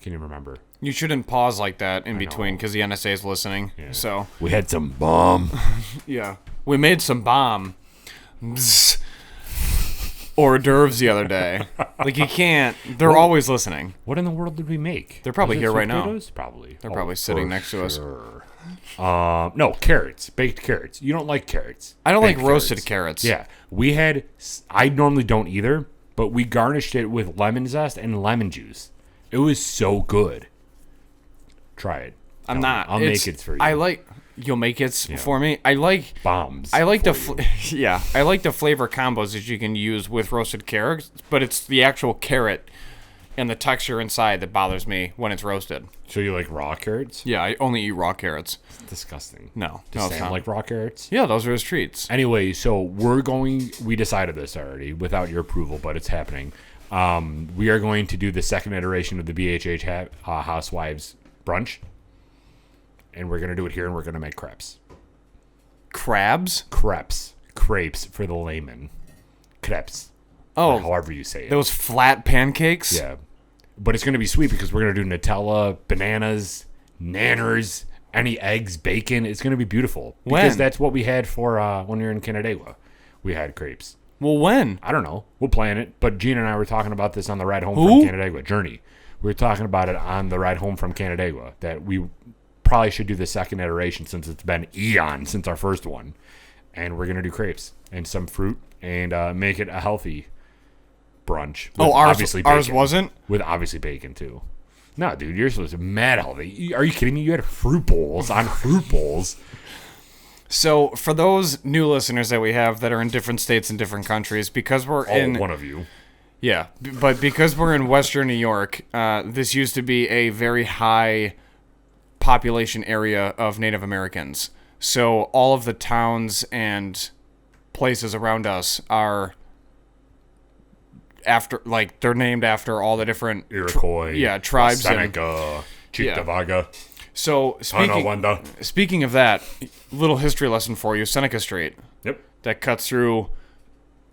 Speaker 1: Can't even remember.
Speaker 2: You shouldn't pause like that in between
Speaker 1: know.
Speaker 2: because the NSA is listening.
Speaker 1: Yeah.
Speaker 2: So
Speaker 1: We had some bomb.
Speaker 2: yeah, we made some bomb hors d'oeuvres the other day. Like you can't. They're always listening.
Speaker 1: What in the world did we make?
Speaker 2: They're probably
Speaker 1: Was it
Speaker 2: here
Speaker 1: sweet
Speaker 2: right now.
Speaker 1: potatoes? Probably.
Speaker 2: They're probably sitting
Speaker 1: for
Speaker 2: next to us.
Speaker 1: sure. No, carrots. Baked carrots. You don't like carrots.
Speaker 2: I don't
Speaker 1: Baked
Speaker 2: like roasted carrots.
Speaker 1: Yeah. We had... I normally don't either, but we garnished it with lemon zest and lemon juice. It was so good. Try it.
Speaker 2: I'm not.
Speaker 1: I'll make it for you.
Speaker 2: I like. You'll make it for me. I like
Speaker 1: bombs.
Speaker 2: I like
Speaker 1: for
Speaker 2: the
Speaker 1: you.
Speaker 2: yeah. I like the flavor combos that you can use with roasted carrots, but it's the actual carrot and the texture inside that bothers me when it's roasted.
Speaker 1: So you like raw carrots?
Speaker 2: Yeah, I only eat raw carrots.
Speaker 1: It's disgusting.
Speaker 2: No,
Speaker 1: Does
Speaker 2: no, it's
Speaker 1: Sam
Speaker 2: not.
Speaker 1: like raw carrots?
Speaker 2: Yeah, those are his treats.
Speaker 1: Anyway, so we decided this already without your approval, but it's happening. We are going to do the second iteration of the BHH Housewives brunch. And we're going to do it here, and we're going to make crepes.
Speaker 2: Crabs?
Speaker 1: Crepes. Crepes for the layman. Crepes.
Speaker 2: Oh,
Speaker 1: However you say it.
Speaker 2: those flat pancakes?
Speaker 1: Yeah. But it's going to be sweet because we're going to do Nutella, bananas, nanners, any eggs, bacon. It's going to be beautiful. Because
Speaker 2: When?
Speaker 1: that's what we had for when we were in Canandaigua. We had crepes.
Speaker 2: Well, when?
Speaker 1: I don't know. We'll plan it. But Gina and I were talking about this on the ride home
Speaker 2: Who?
Speaker 1: from Canandaigua. Journey. We were talking about it on the ride home from Canandaigua. That we probably should do the second iteration since it's been eons since our first one. And we're going to do crepes and some fruit and make it a healthy brunch. With obviously
Speaker 2: ours
Speaker 1: bacon.
Speaker 2: wasn't?
Speaker 1: With obviously bacon, too. No, dude, yours was mad healthy. Are you kidding me? You had fruit bowls on fruit bowls.
Speaker 2: So, for those new listeners that we have that are in different states and different countries, because we're
Speaker 1: One of you.
Speaker 2: Yeah, but because we're in Western New York, this used to be a very high population area of Native Americans. So all of the towns and places around us are they're named after all the different
Speaker 1: Iroquois.
Speaker 2: tribes.
Speaker 1: Seneca, Cheektowaga,
Speaker 2: So
Speaker 1: Tonawanda.
Speaker 2: speaking of that, little history lesson for you: Seneca Street.
Speaker 1: Yep.
Speaker 2: That cuts through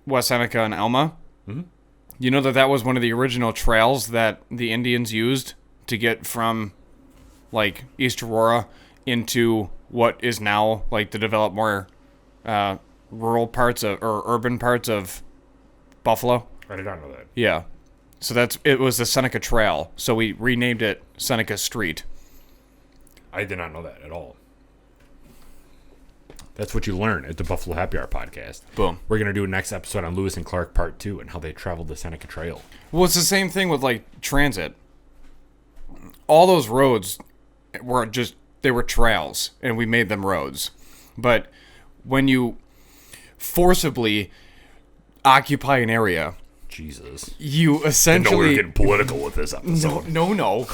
Speaker 2: West Seneca and Elma. Mm-hmm. You know that was one of the original trails that the Indians used to get from, like, East Aurora into what is now, like, the developed more rural parts or urban parts of Buffalo.
Speaker 1: I did not know that.
Speaker 2: Yeah. So it was the Seneca Trail. So we renamed it Seneca Street.
Speaker 1: I did not know that at all. That's what you learn at the Buffalo Happy Hour podcast.
Speaker 2: Boom.
Speaker 1: We're going to do a next episode on Lewis and Clark Part 2 and how they traveled the Seneca Trail.
Speaker 2: Well, it's the same thing with, like, transit. All those roads they were trails, and we made them roads. But when you forcibly occupy an area,
Speaker 1: Jesus.
Speaker 2: you essentially...
Speaker 1: we're getting political with this episode.
Speaker 2: No.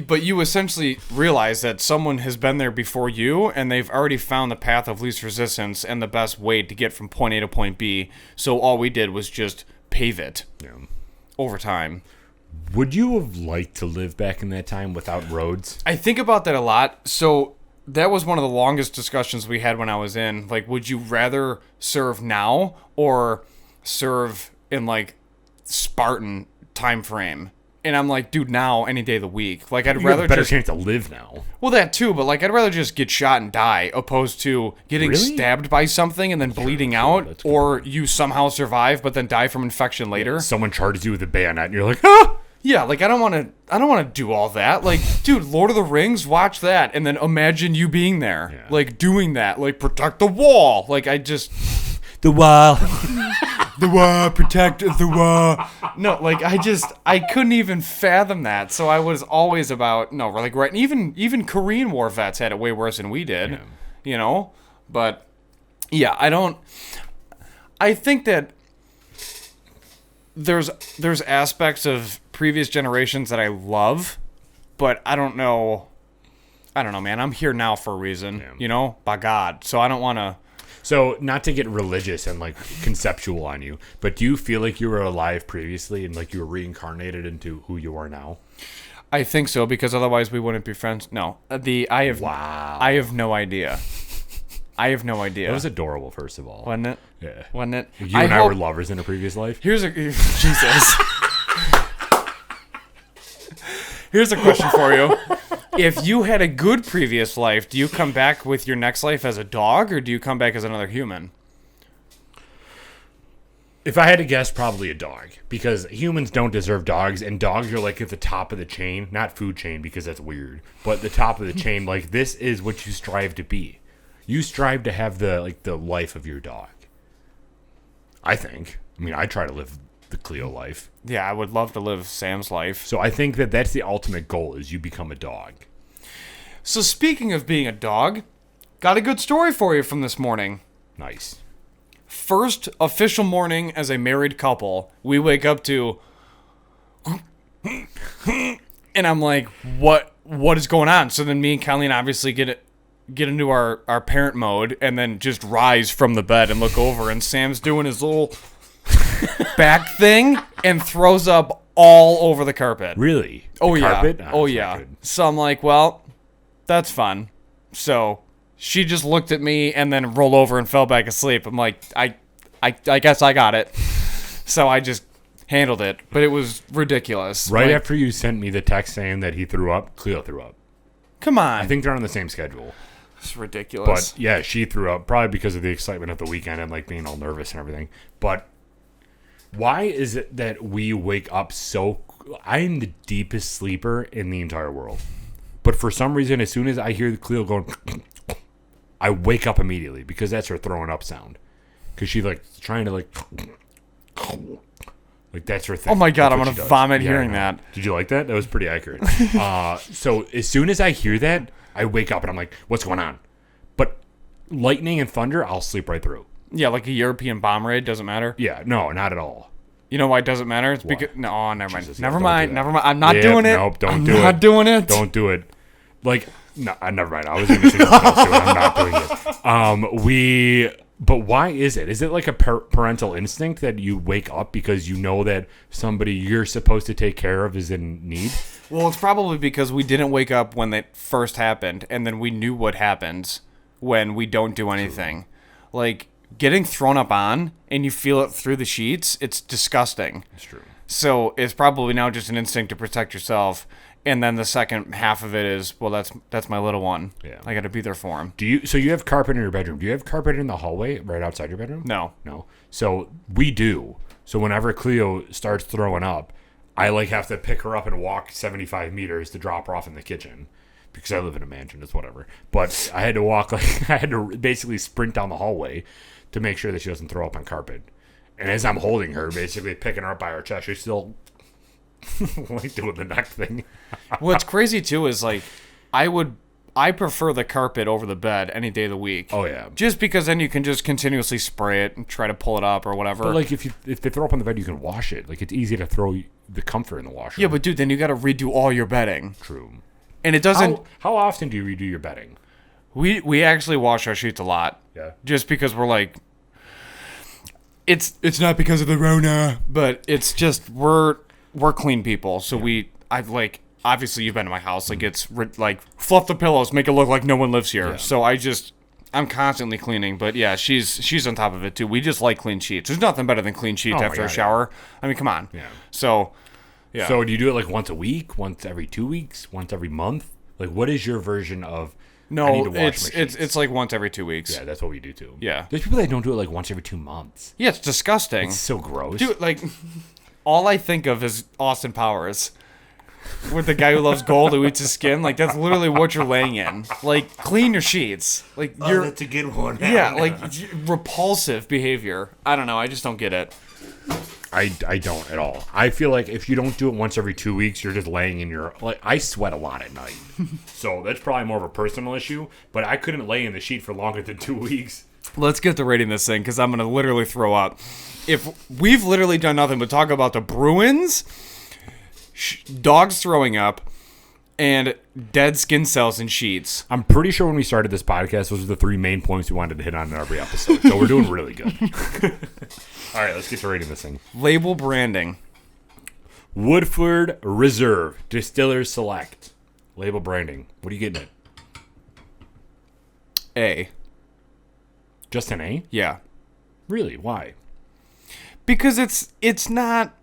Speaker 2: But you essentially realize that someone has been there before you, and they've already found the path of least resistance and the best way to get from point A to point B. So all we did was just pave it over time.
Speaker 1: Would you have liked to live back in that time without roads?
Speaker 2: I think about that a lot. So that was one of the longest discussions we had when I was in. Like, would you rather serve now or serve in, like, Spartan time frame? And I'm like, dude, now, any day of the week. Like, I'd
Speaker 1: You
Speaker 2: rather
Speaker 1: have a better
Speaker 2: just...
Speaker 1: chance to live now.
Speaker 2: Well, that too, but, like, I'd rather just get shot and die opposed to getting
Speaker 1: Really?
Speaker 2: stabbed by something and then bleeding out,
Speaker 1: that's a good
Speaker 2: or you somehow survive but then die from infection later.
Speaker 1: Someone charges you with a bayonet and you're like, ah!
Speaker 2: Yeah, like I don't want to do all that. Like, dude, Lord of the Rings, watch that and then imagine you being there.
Speaker 1: Yeah.
Speaker 2: Like doing that, like protect the wall. Like I just
Speaker 1: The wall.
Speaker 2: the wall, protect the wall. No, like I couldn't even fathom that. So I was always about like right. Even Korean War vets had it way worse than we did, you know. But yeah, I think that there's aspects of previous generations that I love, but I don't know, man. I'm here now for a reason, by God. So I don't want to.
Speaker 1: So, not to get religious and like conceptual on you, but do you feel like you were alive previously and like you were reincarnated into who you are now?
Speaker 2: I think so, because otherwise we wouldn't be friends. No, I have no idea. I have no idea.
Speaker 1: It was adorable, first of all.
Speaker 2: Wasn't it?
Speaker 1: Yeah.
Speaker 2: Wasn't it?
Speaker 1: You and I were lovers in a previous life.
Speaker 2: Jesus. Here's a question for you. If you had a good previous life, do you come back with your next life as a dog, or do you come back as another human?
Speaker 1: If I had to guess, probably a dog, because humans don't deserve dogs, and dogs are like at the top of the chain, not food chain because that's weird, but the top of the chain. Like, this is what you strive to be. You strive to have the life of your dog. I think. I mean, I try to live the Cleo life.
Speaker 2: Yeah, I would love to live Sam's life.
Speaker 1: So I think that that's the ultimate goal, is you become a dog.
Speaker 2: So speaking of being a dog, got a good story for you from this morning.
Speaker 1: Nice.
Speaker 2: First official morning as a married couple, we wake up to and I'm like, what is going on? So then me and Colleen obviously get into our parent mode and then just rise from the bed and look over, and Sam's doing his little back thing and throws up all over the carpet.
Speaker 1: Really?
Speaker 2: Oh,
Speaker 1: the
Speaker 2: yeah.
Speaker 1: Carpet?
Speaker 2: Oh, yeah. So I'm like, well, that's fun. So she just looked at me and then rolled over and fell back asleep. I'm like, I guess I got it. So I just handled it. But it was ridiculous.
Speaker 1: Right after you sent me the text saying that he threw up, Cleo threw up.
Speaker 2: Come on.
Speaker 1: I think they're on the same schedule.
Speaker 2: It's ridiculous.
Speaker 1: But yeah, she threw up, probably because of the excitement of the weekend and like being all nervous and everything. But why is it that we wake up so... I'm the deepest sleeper in the entire world. But for some reason, as soon as I hear Cleo going... I wake up immediately, because that's her throwing up sound. Because she's like trying to like... Like, that's her thing.
Speaker 2: Oh my God, I'm going
Speaker 1: to
Speaker 2: to vomit hearing that.
Speaker 1: Did you like that? That was pretty accurate. So as soon as I hear that, I wake up and I'm like, what's going on? But lightning and thunder, I'll sleep right through.
Speaker 2: Yeah, like a European bomb raid, doesn't matter.
Speaker 1: Yeah, no, not at all.
Speaker 2: You know why it doesn't matter? It's because... No, never mind.
Speaker 1: Jesus,
Speaker 2: never
Speaker 1: don't
Speaker 2: mind.
Speaker 1: do that.
Speaker 2: Never mind. I'm not doing it.
Speaker 1: Nope, don't
Speaker 2: I'm
Speaker 1: do it.
Speaker 2: not doing it.
Speaker 1: Don't do it. Like, no, never mind. I was going to say something else to it. I'm not doing it. But why is it? Is it like a parental instinct that you wake up because you know that somebody you're supposed to take care of is in need?
Speaker 2: Well, it's probably because we didn't wake up when it first happened, and then we knew what happens when we don't do anything. True. Like, getting thrown up on, and you feel it through the sheets, it's disgusting.
Speaker 1: That's true.
Speaker 2: So it's probably now just an instinct to protect yourself. And then the second half of it is, well, that's my little one.
Speaker 1: Yeah.
Speaker 2: I got to be there for him.
Speaker 1: So you have carpet in your bedroom. Do you have carpet in the hallway right outside your bedroom?
Speaker 2: No.
Speaker 1: So we do. So whenever Cleo starts throwing up, I like have to pick her up and walk 75 meters to drop her off in the kitchen, because I live in a mansion. It's whatever. But I had to walk, I had to basically sprint down the hallway to make sure that she doesn't throw up on carpet. And as I'm holding her, basically picking her up by her chest, she's still like doing the neck thing.
Speaker 2: What's crazy too is like, I prefer the carpet over the bed any day of the week.
Speaker 1: Oh yeah.
Speaker 2: Just because then you can just continuously spray it and try to pull it up or whatever.
Speaker 1: But like if they throw up on the bed, you can wash it. Like, it's easy to throw the comfort in the washer.
Speaker 2: Yeah, but dude, then you got to redo all your bedding.
Speaker 1: True.
Speaker 2: And it doesn't.
Speaker 1: How often do you redo your bedding?
Speaker 2: We actually wash our sheets a lot.
Speaker 1: Yeah.
Speaker 2: Just because we're like, it's not because of the Rona, but it's just we're clean people. So obviously you've been to my house. Like, it's like fluff the pillows, make it look like no one lives here. Yeah. So I'm constantly cleaning. But yeah, she's on top of it too. We just like clean sheets. There's nothing better than clean sheets after a shower. Yeah. I mean, come on.
Speaker 1: Yeah.
Speaker 2: So yeah.
Speaker 1: So do you do it like once a week, once every 2 weeks, once every month? Like, what is your version of?
Speaker 2: No, it's like once every 2 weeks.
Speaker 1: Yeah, that's what we do too.
Speaker 2: Yeah.
Speaker 1: There's people that don't do it like once every 2 months.
Speaker 2: Yeah, it's disgusting.
Speaker 1: It's so gross.
Speaker 2: Dude, like, all I think of is Austin Powers. With the guy who loves gold who eats his skin. Like, that's literally what you're laying in. Like, clean your sheets. Like, you're...
Speaker 1: that's a good one.
Speaker 2: Yeah, like, repulsive behavior. I don't know. I just don't get it.
Speaker 1: I don't at all. I feel like if you don't do it once every 2 weeks, you're just laying in your... Like, I sweat a lot at night. So that's probably more of a personal issue. But I couldn't lay in the sheet for longer than 2 weeks.
Speaker 2: Let's get to rating this thing, because I'm going to literally throw up. If we've literally done nothing but talk about the Bruins, dogs throwing up, and dead skin cells in sheets.
Speaker 1: I'm pretty sure when we started this podcast, those are the 3 main points we wanted to hit on in every episode. So we're doing really good. All right, let's get to rating this thing.
Speaker 2: Label branding.
Speaker 1: Woodford Reserve Distillers Select. Label branding. What are you getting at?
Speaker 2: A.
Speaker 1: Just an A?
Speaker 2: Yeah.
Speaker 1: Really? Why?
Speaker 2: Because it's not...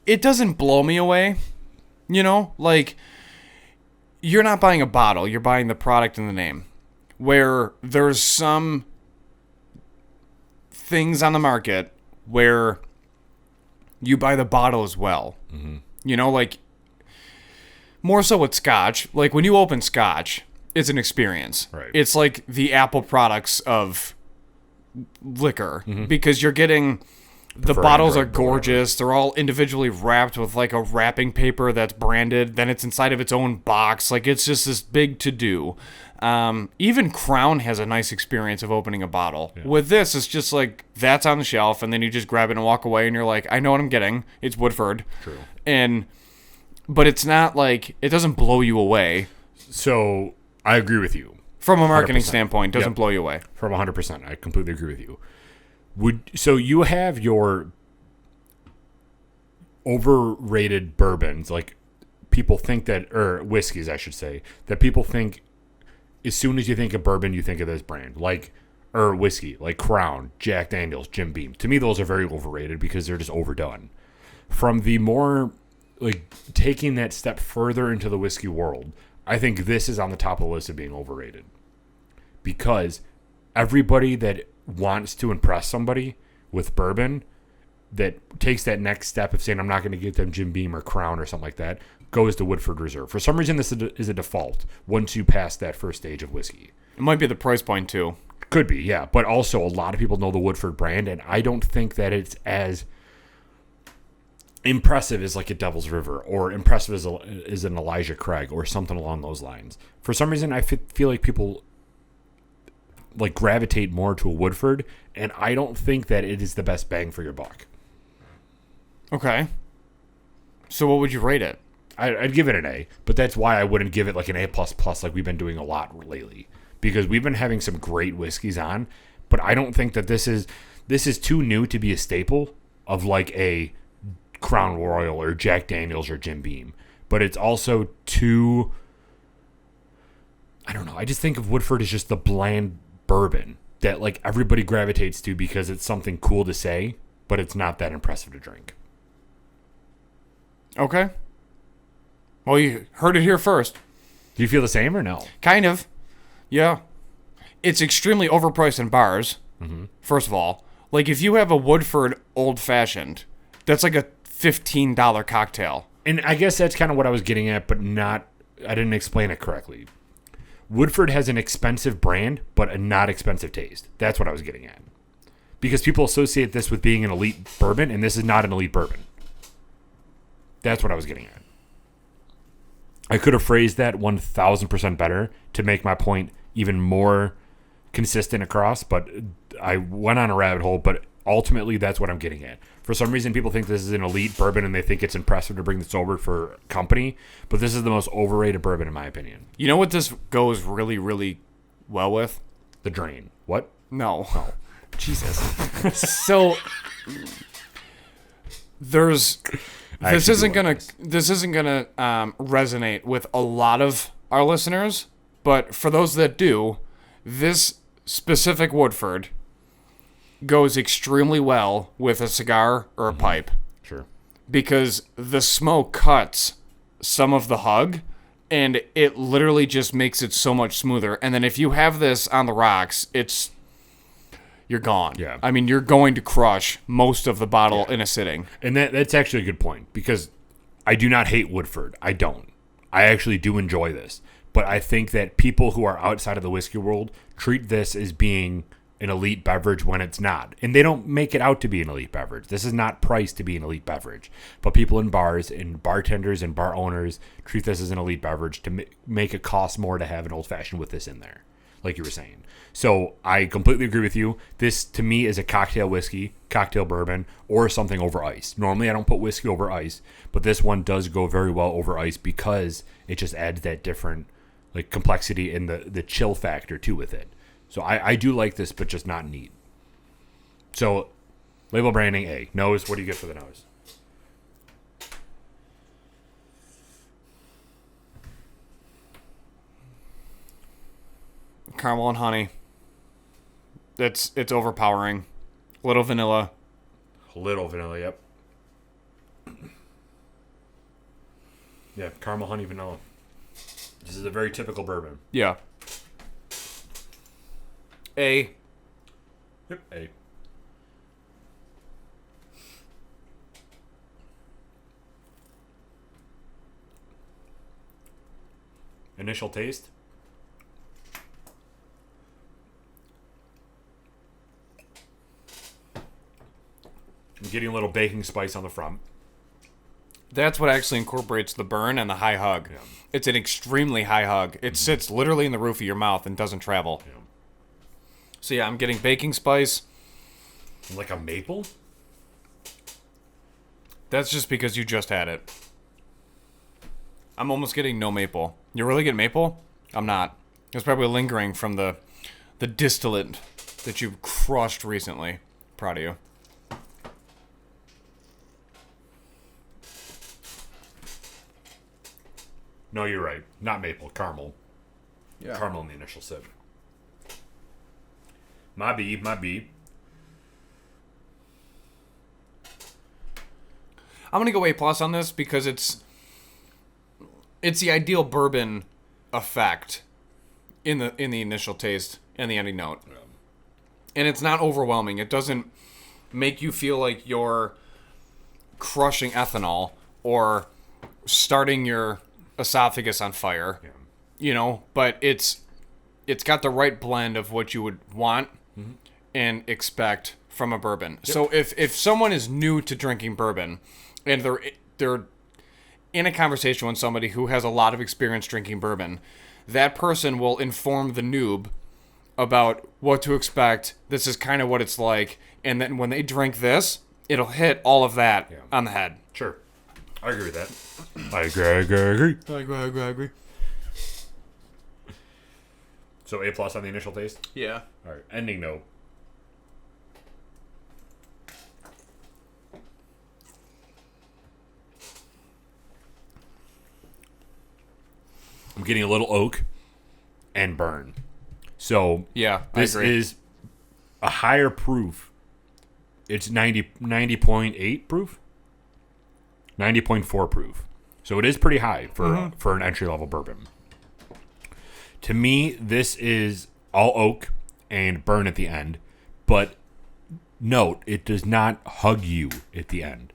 Speaker 2: It doesn't blow me away. You know? Like, you're not buying a bottle. You're buying the product and the name. Where there's some things on the market where you buy the bottle as well. Mm-hmm. You know, like, more so with Scotch. Like, when you open Scotch, it's an experience.
Speaker 1: Right.
Speaker 2: It's like the Apple products of liquor. Mm-hmm. Because you're getting... The bottles are gorgeous. They're all individually wrapped with like a wrapping paper that's branded. Then it's inside of its own box. Like, it's just this big to-do. Even Crown has a nice experience of opening a bottle. Yeah. With this, it's just like, that's on the shelf, and then you just grab it and walk away, and you're like, I know what I'm getting. It's Woodford.
Speaker 1: True.
Speaker 2: But it's not like, it doesn't blow you away.
Speaker 1: So, I agree with you.
Speaker 2: From a marketing standpoint, it doesn't blow you away.
Speaker 1: From 100%. I completely agree with you. So you have your overrated bourbons, like people think that, or whiskeys, I should say, that people think as soon as you think of bourbon, you think of this brand, like, or whiskey, like Crown, Jack Daniels, Jim Beam. To me, those are very overrated because they're just overdone. From the more, like, taking that step further into the whiskey world, I think this is on the top of the list of being overrated because everybody that wants to impress somebody with bourbon that takes that next step of saying, I'm not going to get them Jim Beam or Crown or something like that, goes to Woodford Reserve. For some reason, this is a default once you pass that first stage of whiskey.
Speaker 2: It might be the price point, too.
Speaker 1: Could be, yeah. But also, a lot of people know the Woodford brand, and I don't think that it's as impressive as like a Devil's River or impressive as an Elijah Craig or something along those lines. For some reason, I feel like people like gravitate more to a Woodford, and I don't think that it is the best bang for your buck.
Speaker 2: Okay. So what would you rate it?
Speaker 1: I'd give it an A, but that's why I wouldn't give it like an A++ like we've been doing a lot lately, because we've been having some great whiskeys on, but I don't think that this is too new to be a staple of like a Crown Royal or Jack Daniels or Jim Beam, but it's also too, I don't know, I just think of Woodford as just the bland bourbon that like everybody gravitates to because it's something cool to say, but it's not that impressive to drink.
Speaker 2: Okay. Well, you heard it here first.
Speaker 1: Do you feel the same or no?
Speaker 2: Kind of. Yeah. It's extremely overpriced in bars, first of all. Like, if you have a Woodford Old Fashioned, that's like a $15 cocktail.
Speaker 1: And I guess that's kind of what I was getting at, but I didn't explain it correctly. Woodford has an expensive brand, but a not expensive taste. That's what I was getting at. Because people associate this with being an elite bourbon, and this is not an elite bourbon. That's what I was getting at. I could have phrased that 1,000% better to make my point even more consistent across, but I went on a rabbit hole, but ultimately that's what I'm getting at. For some reason, people think this is an elite bourbon and they think it's impressive to bring this over for company, but this is the most overrated bourbon in my opinion.
Speaker 2: You know what this goes really, really well with?
Speaker 1: The Drain. What?
Speaker 2: No.
Speaker 1: Oh.
Speaker 2: Jesus. So this isn't gonna resonate with a lot of our listeners, but for those that do, this specific Woodford goes extremely well with a cigar or a pipe.
Speaker 1: Sure.
Speaker 2: Because the smoke cuts some of the hug, and it literally just makes it so much smoother. And then if you have this on the rocks, you're gone.
Speaker 1: Yeah.
Speaker 2: I mean, you're going to crush most of the bottle in a sitting.
Speaker 1: And that's actually a good point, because I do not hate Woodford. I don't. I actually do enjoy this. But I think that people who are outside of the whiskey world treat this as being an elite beverage when it's not. And they don't make it out to be an elite beverage. This is not priced to be an elite beverage. But people in bars and bartenders and bar owners treat this as an elite beverage to make it cost more to have an old-fashioned with this in there, like you were saying. So I completely agree with you. This, to me, is a cocktail whiskey, cocktail bourbon, or something over ice. Normally, I don't put whiskey over ice, but this one does go very well over ice because it just adds that different like complexity and the chill factor too with it. So I do like this, but just not neat. So label branding A. Nose, what do you get for the nose?
Speaker 2: Caramel and honey. It's overpowering. Little vanilla.
Speaker 1: Little vanilla, yep. Yeah, caramel, honey, vanilla. This is a very typical bourbon.
Speaker 2: Yeah. A.
Speaker 1: Yep, A. Initial taste. I'm getting a little baking spice on the front.
Speaker 2: That's what actually incorporates the burn and the high hug.
Speaker 1: Yeah.
Speaker 2: It's an extremely high hug. It sits literally in the roof of your mouth and doesn't travel.
Speaker 1: Yeah.
Speaker 2: So yeah, I'm getting baking spice.
Speaker 1: Like a maple?
Speaker 2: That's just because you just had it. I'm almost getting no maple. You really get maple? I'm not. It's probably lingering from the distillate that you've crushed recently. Proud of you.
Speaker 1: No, you're right. Not maple. Caramel.
Speaker 2: Yeah.
Speaker 1: Caramel in the initial sip. My B.
Speaker 2: I'm gonna go A+ on this because it's the ideal bourbon effect in the initial taste and the ending note.
Speaker 1: Yeah.
Speaker 2: And it's not overwhelming. It doesn't make you feel like you're crushing ethanol or starting your esophagus on fire.
Speaker 1: Yeah.
Speaker 2: You know, but it's got the right blend of what you would want and expect from a bourbon. Yep. So if someone is new to drinking bourbon and they're in a conversation with somebody who has a lot of experience drinking bourbon, that person will inform the noob about what to expect. This is kind of what it's like. And then when they drink this, it'll hit all of that on the head.
Speaker 1: Sure. I agree with that. I agree. So A+ on the initial taste?
Speaker 2: Yeah.
Speaker 1: All right. Ending note. I'm getting a little oak and burn. So
Speaker 2: Yeah,
Speaker 1: this
Speaker 2: I agree.
Speaker 1: is a higher proof. It's 90.8 proof? 90.4 proof. So it is pretty high for an entry-level bourbon. To me, this is all oak and burn at the end. But note, it does not hug you at the end.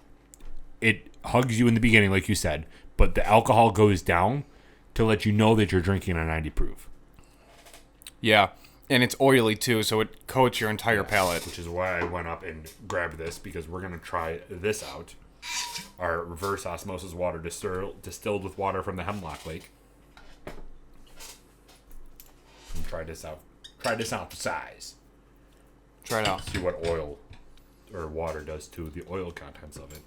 Speaker 1: It hugs you in the beginning, like you said, but the alcohol goes down to let you know that you're drinking a 90 proof.
Speaker 2: Yeah. And it's oily too, so it coats your entire palate.
Speaker 1: Which is why I went up and grabbed this, because we're going to try this out. Our reverse osmosis water distilled with water from the Hemlock Lake. And try this out. Try this out for size.
Speaker 2: Try it out.
Speaker 1: See what oil or water does to the oil contents of it.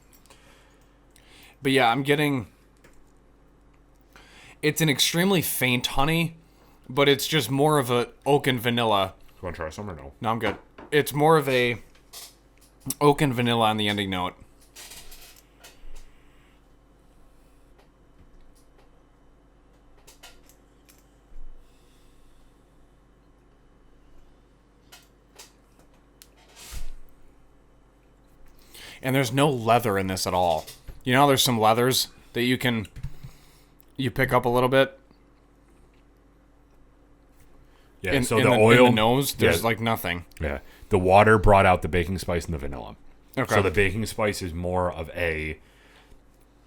Speaker 2: But yeah, I'm getting... It's an extremely faint honey, but it's just more of a oak and vanilla.
Speaker 1: You want to try some or no?
Speaker 2: No, I'm good. It's more of a oak and vanilla on the ending note. And there's no leather in this at all. You know, there's some leathers that you pick up a little bit.
Speaker 1: Yeah.
Speaker 2: In
Speaker 1: so
Speaker 2: the
Speaker 1: oil
Speaker 2: in the nose, there's like nothing.
Speaker 1: Yeah. The water brought out the baking spice and the vanilla.
Speaker 2: Okay.
Speaker 1: So the baking spice is more of a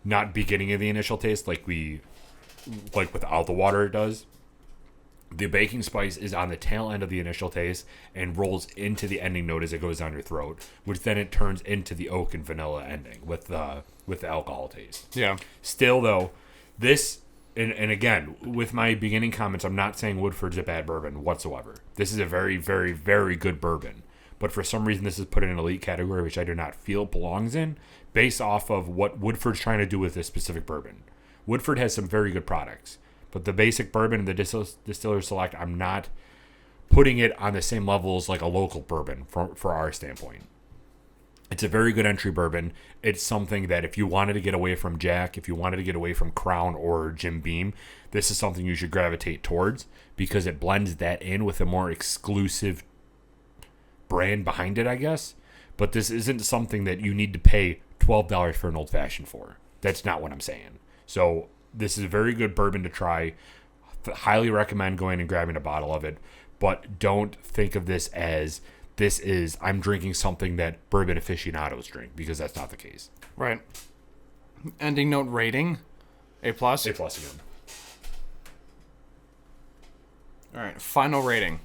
Speaker 1: not beginning of the initial taste like without the water it does. The baking spice is on the tail end of the initial taste and rolls into the ending note as it goes down your throat, which then it turns into the oak and vanilla ending with the alcohol taste.
Speaker 2: Yeah.
Speaker 1: Still, though, this, and again, with my beginning comments, I'm not saying Woodford's a bad bourbon whatsoever. This is a very, very, very good bourbon. But for some reason, this is put in an elite category, which I do not feel it belongs in, based off of what Woodford's trying to do with this specific bourbon. Woodford has some very good products. But the basic bourbon and the distiller select, I'm not putting it on the same level as like a local bourbon for our standpoint. It's a very good entry bourbon. It's something that if you wanted to get away from Jack, if you wanted to get away from Crown or Jim Beam, this is something you should gravitate towards because it blends that in with a more exclusive brand behind it, I guess. But this isn't something that you need to pay $12 for an old fashioned for. That's not what I'm saying. So this is a very good bourbon to try. Highly recommend going and grabbing a bottle of it. But don't think of this as I'm drinking something that bourbon aficionados drink because that's not the case.
Speaker 2: Right. Ending note rating, A+.
Speaker 1: A+ again.
Speaker 2: All right. Final rating.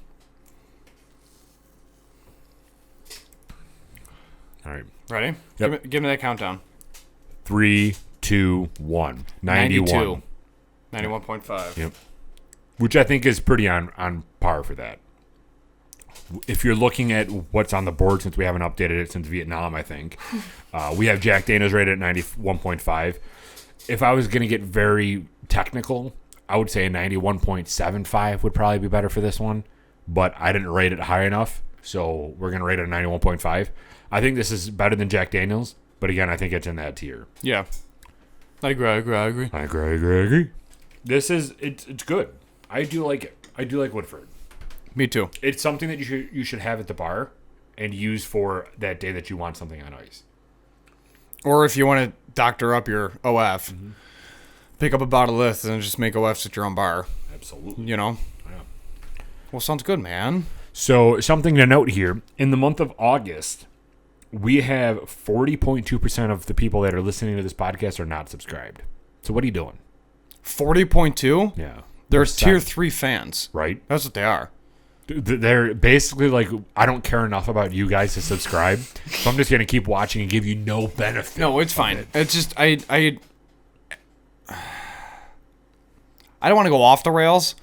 Speaker 1: All right.
Speaker 2: Ready?
Speaker 1: Yep.
Speaker 2: Give me that countdown.
Speaker 1: 3, 2, 1. 91.
Speaker 2: 91.5.
Speaker 1: Yep. Which I think is pretty on par for that. If you're looking at what's on the board, since we haven't updated it since Vietnam, I think, we have Jack Daniel's rated at 91.5. If I was going to get very technical, I would say a 91.75 would probably be better for this one. But I didn't rate it high enough, so we're going to rate it a 91.5. I think this is better than Jack Daniel's, but again, I think it's in that tier.
Speaker 2: Yeah. I agree.
Speaker 1: This is it's good. I do like it. I do like Woodford.
Speaker 2: Me too.
Speaker 1: It's something that you should have at the bar and use for that day that you want something on ice.
Speaker 2: Or if you want to doctor up your OF, pick up a bottle of this and just make OFs at your own bar.
Speaker 1: Absolutely.
Speaker 2: You know?
Speaker 1: Yeah.
Speaker 2: Well, sounds good, man.
Speaker 1: So something to note here, in the month of August, we have 40.2% of the people that are listening to this podcast are not subscribed. So what are you doing?
Speaker 2: 40.2?
Speaker 1: Yeah.
Speaker 2: They're tier 3 fans.
Speaker 1: Right?
Speaker 2: That's what they are.
Speaker 1: They're basically like, I don't care enough about you guys to subscribe, so I'm just going to keep watching and give you no benefit.
Speaker 2: No, it's fine. It's just, I don't want to go off the rails,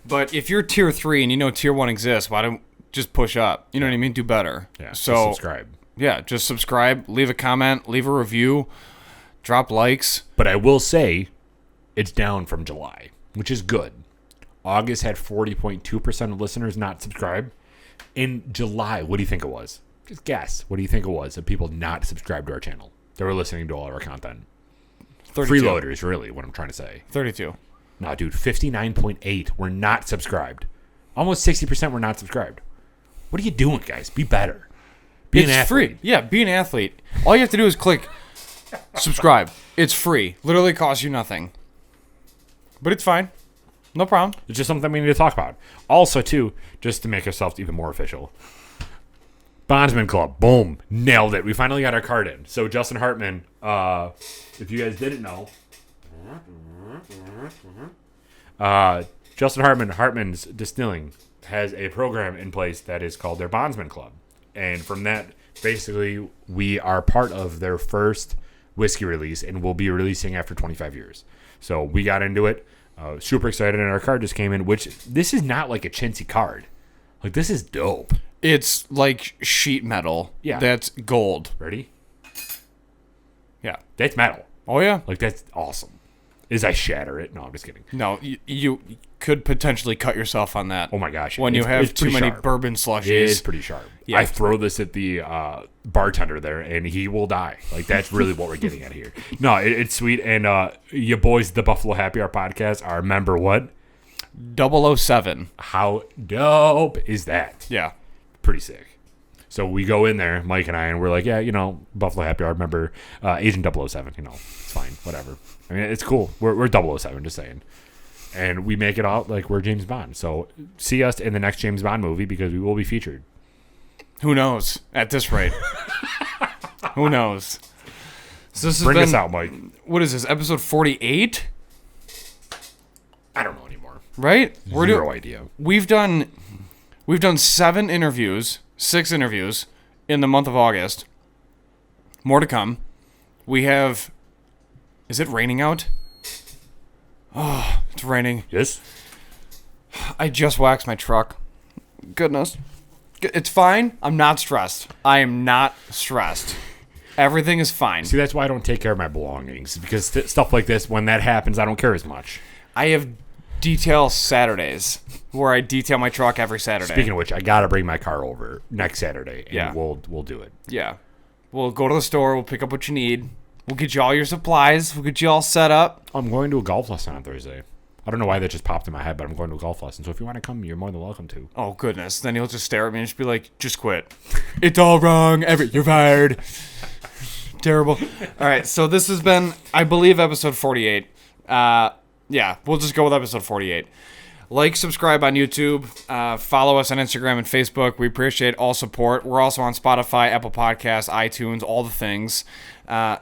Speaker 2: but if you're tier 3 and you know tier 1 exists, why don't just push up? You know what I mean? Do better.
Speaker 1: Yeah,
Speaker 2: so
Speaker 1: subscribe.
Speaker 2: Yeah, just subscribe, leave a comment, leave a review, drop likes.
Speaker 1: But I will say it's down from July, which is good. August had 40.2% of listeners not subscribed. In July, what do you think it was? Just guess. What do you think it was of people not subscribed to our channel? They were listening to all of our content.
Speaker 2: 32.
Speaker 1: Freeloaders, really, what I'm trying to say.
Speaker 2: 32.
Speaker 1: No, dude, 59.8 were not subscribed. Almost 60% were not subscribed. What are you doing, guys? Be better. Be an athlete.
Speaker 2: Free. Yeah, be an athlete. All you have to do is click subscribe. It's free. Literally costs you nothing. But it's fine. No problem.
Speaker 1: It's just something we need to talk about. Also, too, just to make ourselves even more official, Bondsman Club. Boom. Nailed it. We finally got our card in. So, Justin Hartman, if you guys didn't know, Justin Hartman's Distilling has a program in place that is called their Bondsman Club. And from that, basically, we are part of their first whiskey release and will be releasing after 25 years. So we got into it. Super excited, and our card just came in, which this is not like a chintzy card. Like, this is dope.
Speaker 2: It's like sheet metal.
Speaker 1: Yeah.
Speaker 2: That's gold.
Speaker 1: Ready?
Speaker 2: Yeah.
Speaker 1: That's metal.
Speaker 2: Oh, yeah?
Speaker 1: Like, that's awesome. As I shatter it. No, I'm just kidding.
Speaker 2: No, you could potentially cut yourself on that.
Speaker 1: Oh, my gosh.
Speaker 2: When you have too many
Speaker 1: sharp.
Speaker 2: bourbon slushies.
Speaker 1: It is pretty sharp.
Speaker 2: Yeah.
Speaker 1: I throw this at the bartender there, and he will die. Like, that's really what we're getting at here. No, it's sweet. And you boys, the Buffalo Happy Hour podcast, are member what?
Speaker 2: 007.
Speaker 1: How dope is that?
Speaker 2: Yeah.
Speaker 1: Pretty sick. So we go in there, Mike and I, and we're like, yeah, Buffalo Happy Hour member, Agent 007, it's fine, whatever. I mean, it's cool. We're 007, just saying. And we make it out like we're James Bond. So see us in the next James Bond movie because we will be featured.
Speaker 2: Who knows? At this rate. Who knows? So this has
Speaker 1: Bring
Speaker 2: been,
Speaker 1: us out, Mike.
Speaker 2: What is this, episode 48?
Speaker 1: I don't know anymore.
Speaker 2: Right?
Speaker 1: Zero idea.
Speaker 2: We've done 6 interviews in the month of August. More to come. We have... Is it raining out? Oh, it's raining.
Speaker 1: Yes?
Speaker 2: I just waxed my truck. Goodness. It's fine. I'm not stressed. I am not stressed. Everything is fine.
Speaker 1: See, that's why I don't take care of my belongings. Because stuff like this, when that happens, I don't care as much.
Speaker 2: I have detail Saturdays where I detail my truck every Saturday.
Speaker 1: Speaking of which, I got to bring my car over next Saturday. And
Speaker 2: Yeah.
Speaker 1: we'll do it.
Speaker 2: Yeah. We'll go to the store. We'll pick up what you need. We'll get you all your supplies. We'll get you all set up.
Speaker 1: I'm going to a golf lesson on Thursday. I don't know why that just popped in my head, but I'm going to a golf lesson. So if you want to come, you're more than welcome to.
Speaker 2: Oh, goodness. Then he'll just stare at me and just be like, just quit. It's all wrong. You're fired. Terrible. All right. So this has been, I believe, episode 48. Yeah, we'll just go with episode 48. Like, subscribe on YouTube. Follow us on Instagram and Facebook. We appreciate all support. We're also on Spotify, Apple Podcasts, iTunes, all the things.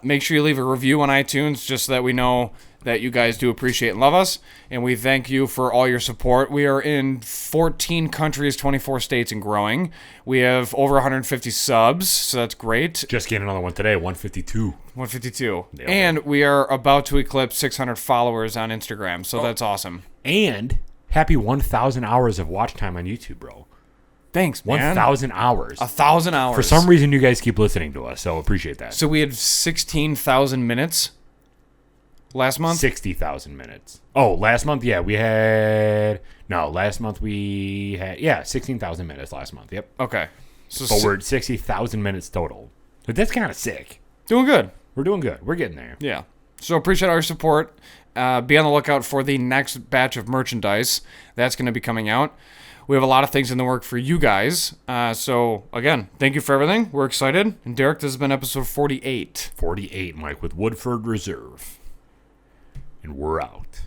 Speaker 2: Make sure you leave a review on iTunes just so that we know that you guys do appreciate and love us. And we thank you for all your support. We are in 14 countries, 24 states, and growing. We have over 150 subs, so that's great.
Speaker 1: Just getting another one today, 152.
Speaker 2: 152. And we are about to eclipse 600 followers on Instagram, so that's awesome.
Speaker 1: And happy 1,000 hours of watch time on YouTube, bro.
Speaker 2: Thanks, man.
Speaker 1: 1,000 hours.
Speaker 2: 1,000 hours.
Speaker 1: For some reason, you guys keep listening to us, so appreciate that.
Speaker 2: So we had 16,000 minutes last month?
Speaker 1: 60,000 minutes. Oh, last month? Yeah, we had... No, last month we had... Yeah, 16,000 minutes last month. Yep.
Speaker 2: Okay. So
Speaker 1: But we're at 60,000 minutes total. But that's kind of sick.
Speaker 2: doing good.
Speaker 1: We're doing good. We're getting there.
Speaker 2: Yeah. So appreciate all your support. Be on the lookout for the next batch of merchandise. That's going to be coming out. We have a lot of things in the work for you guys. So, again, thank you for everything. We're excited. And Derek, this has been episode 48.
Speaker 1: 48, Mike, with Woodford Reserve. And we're out.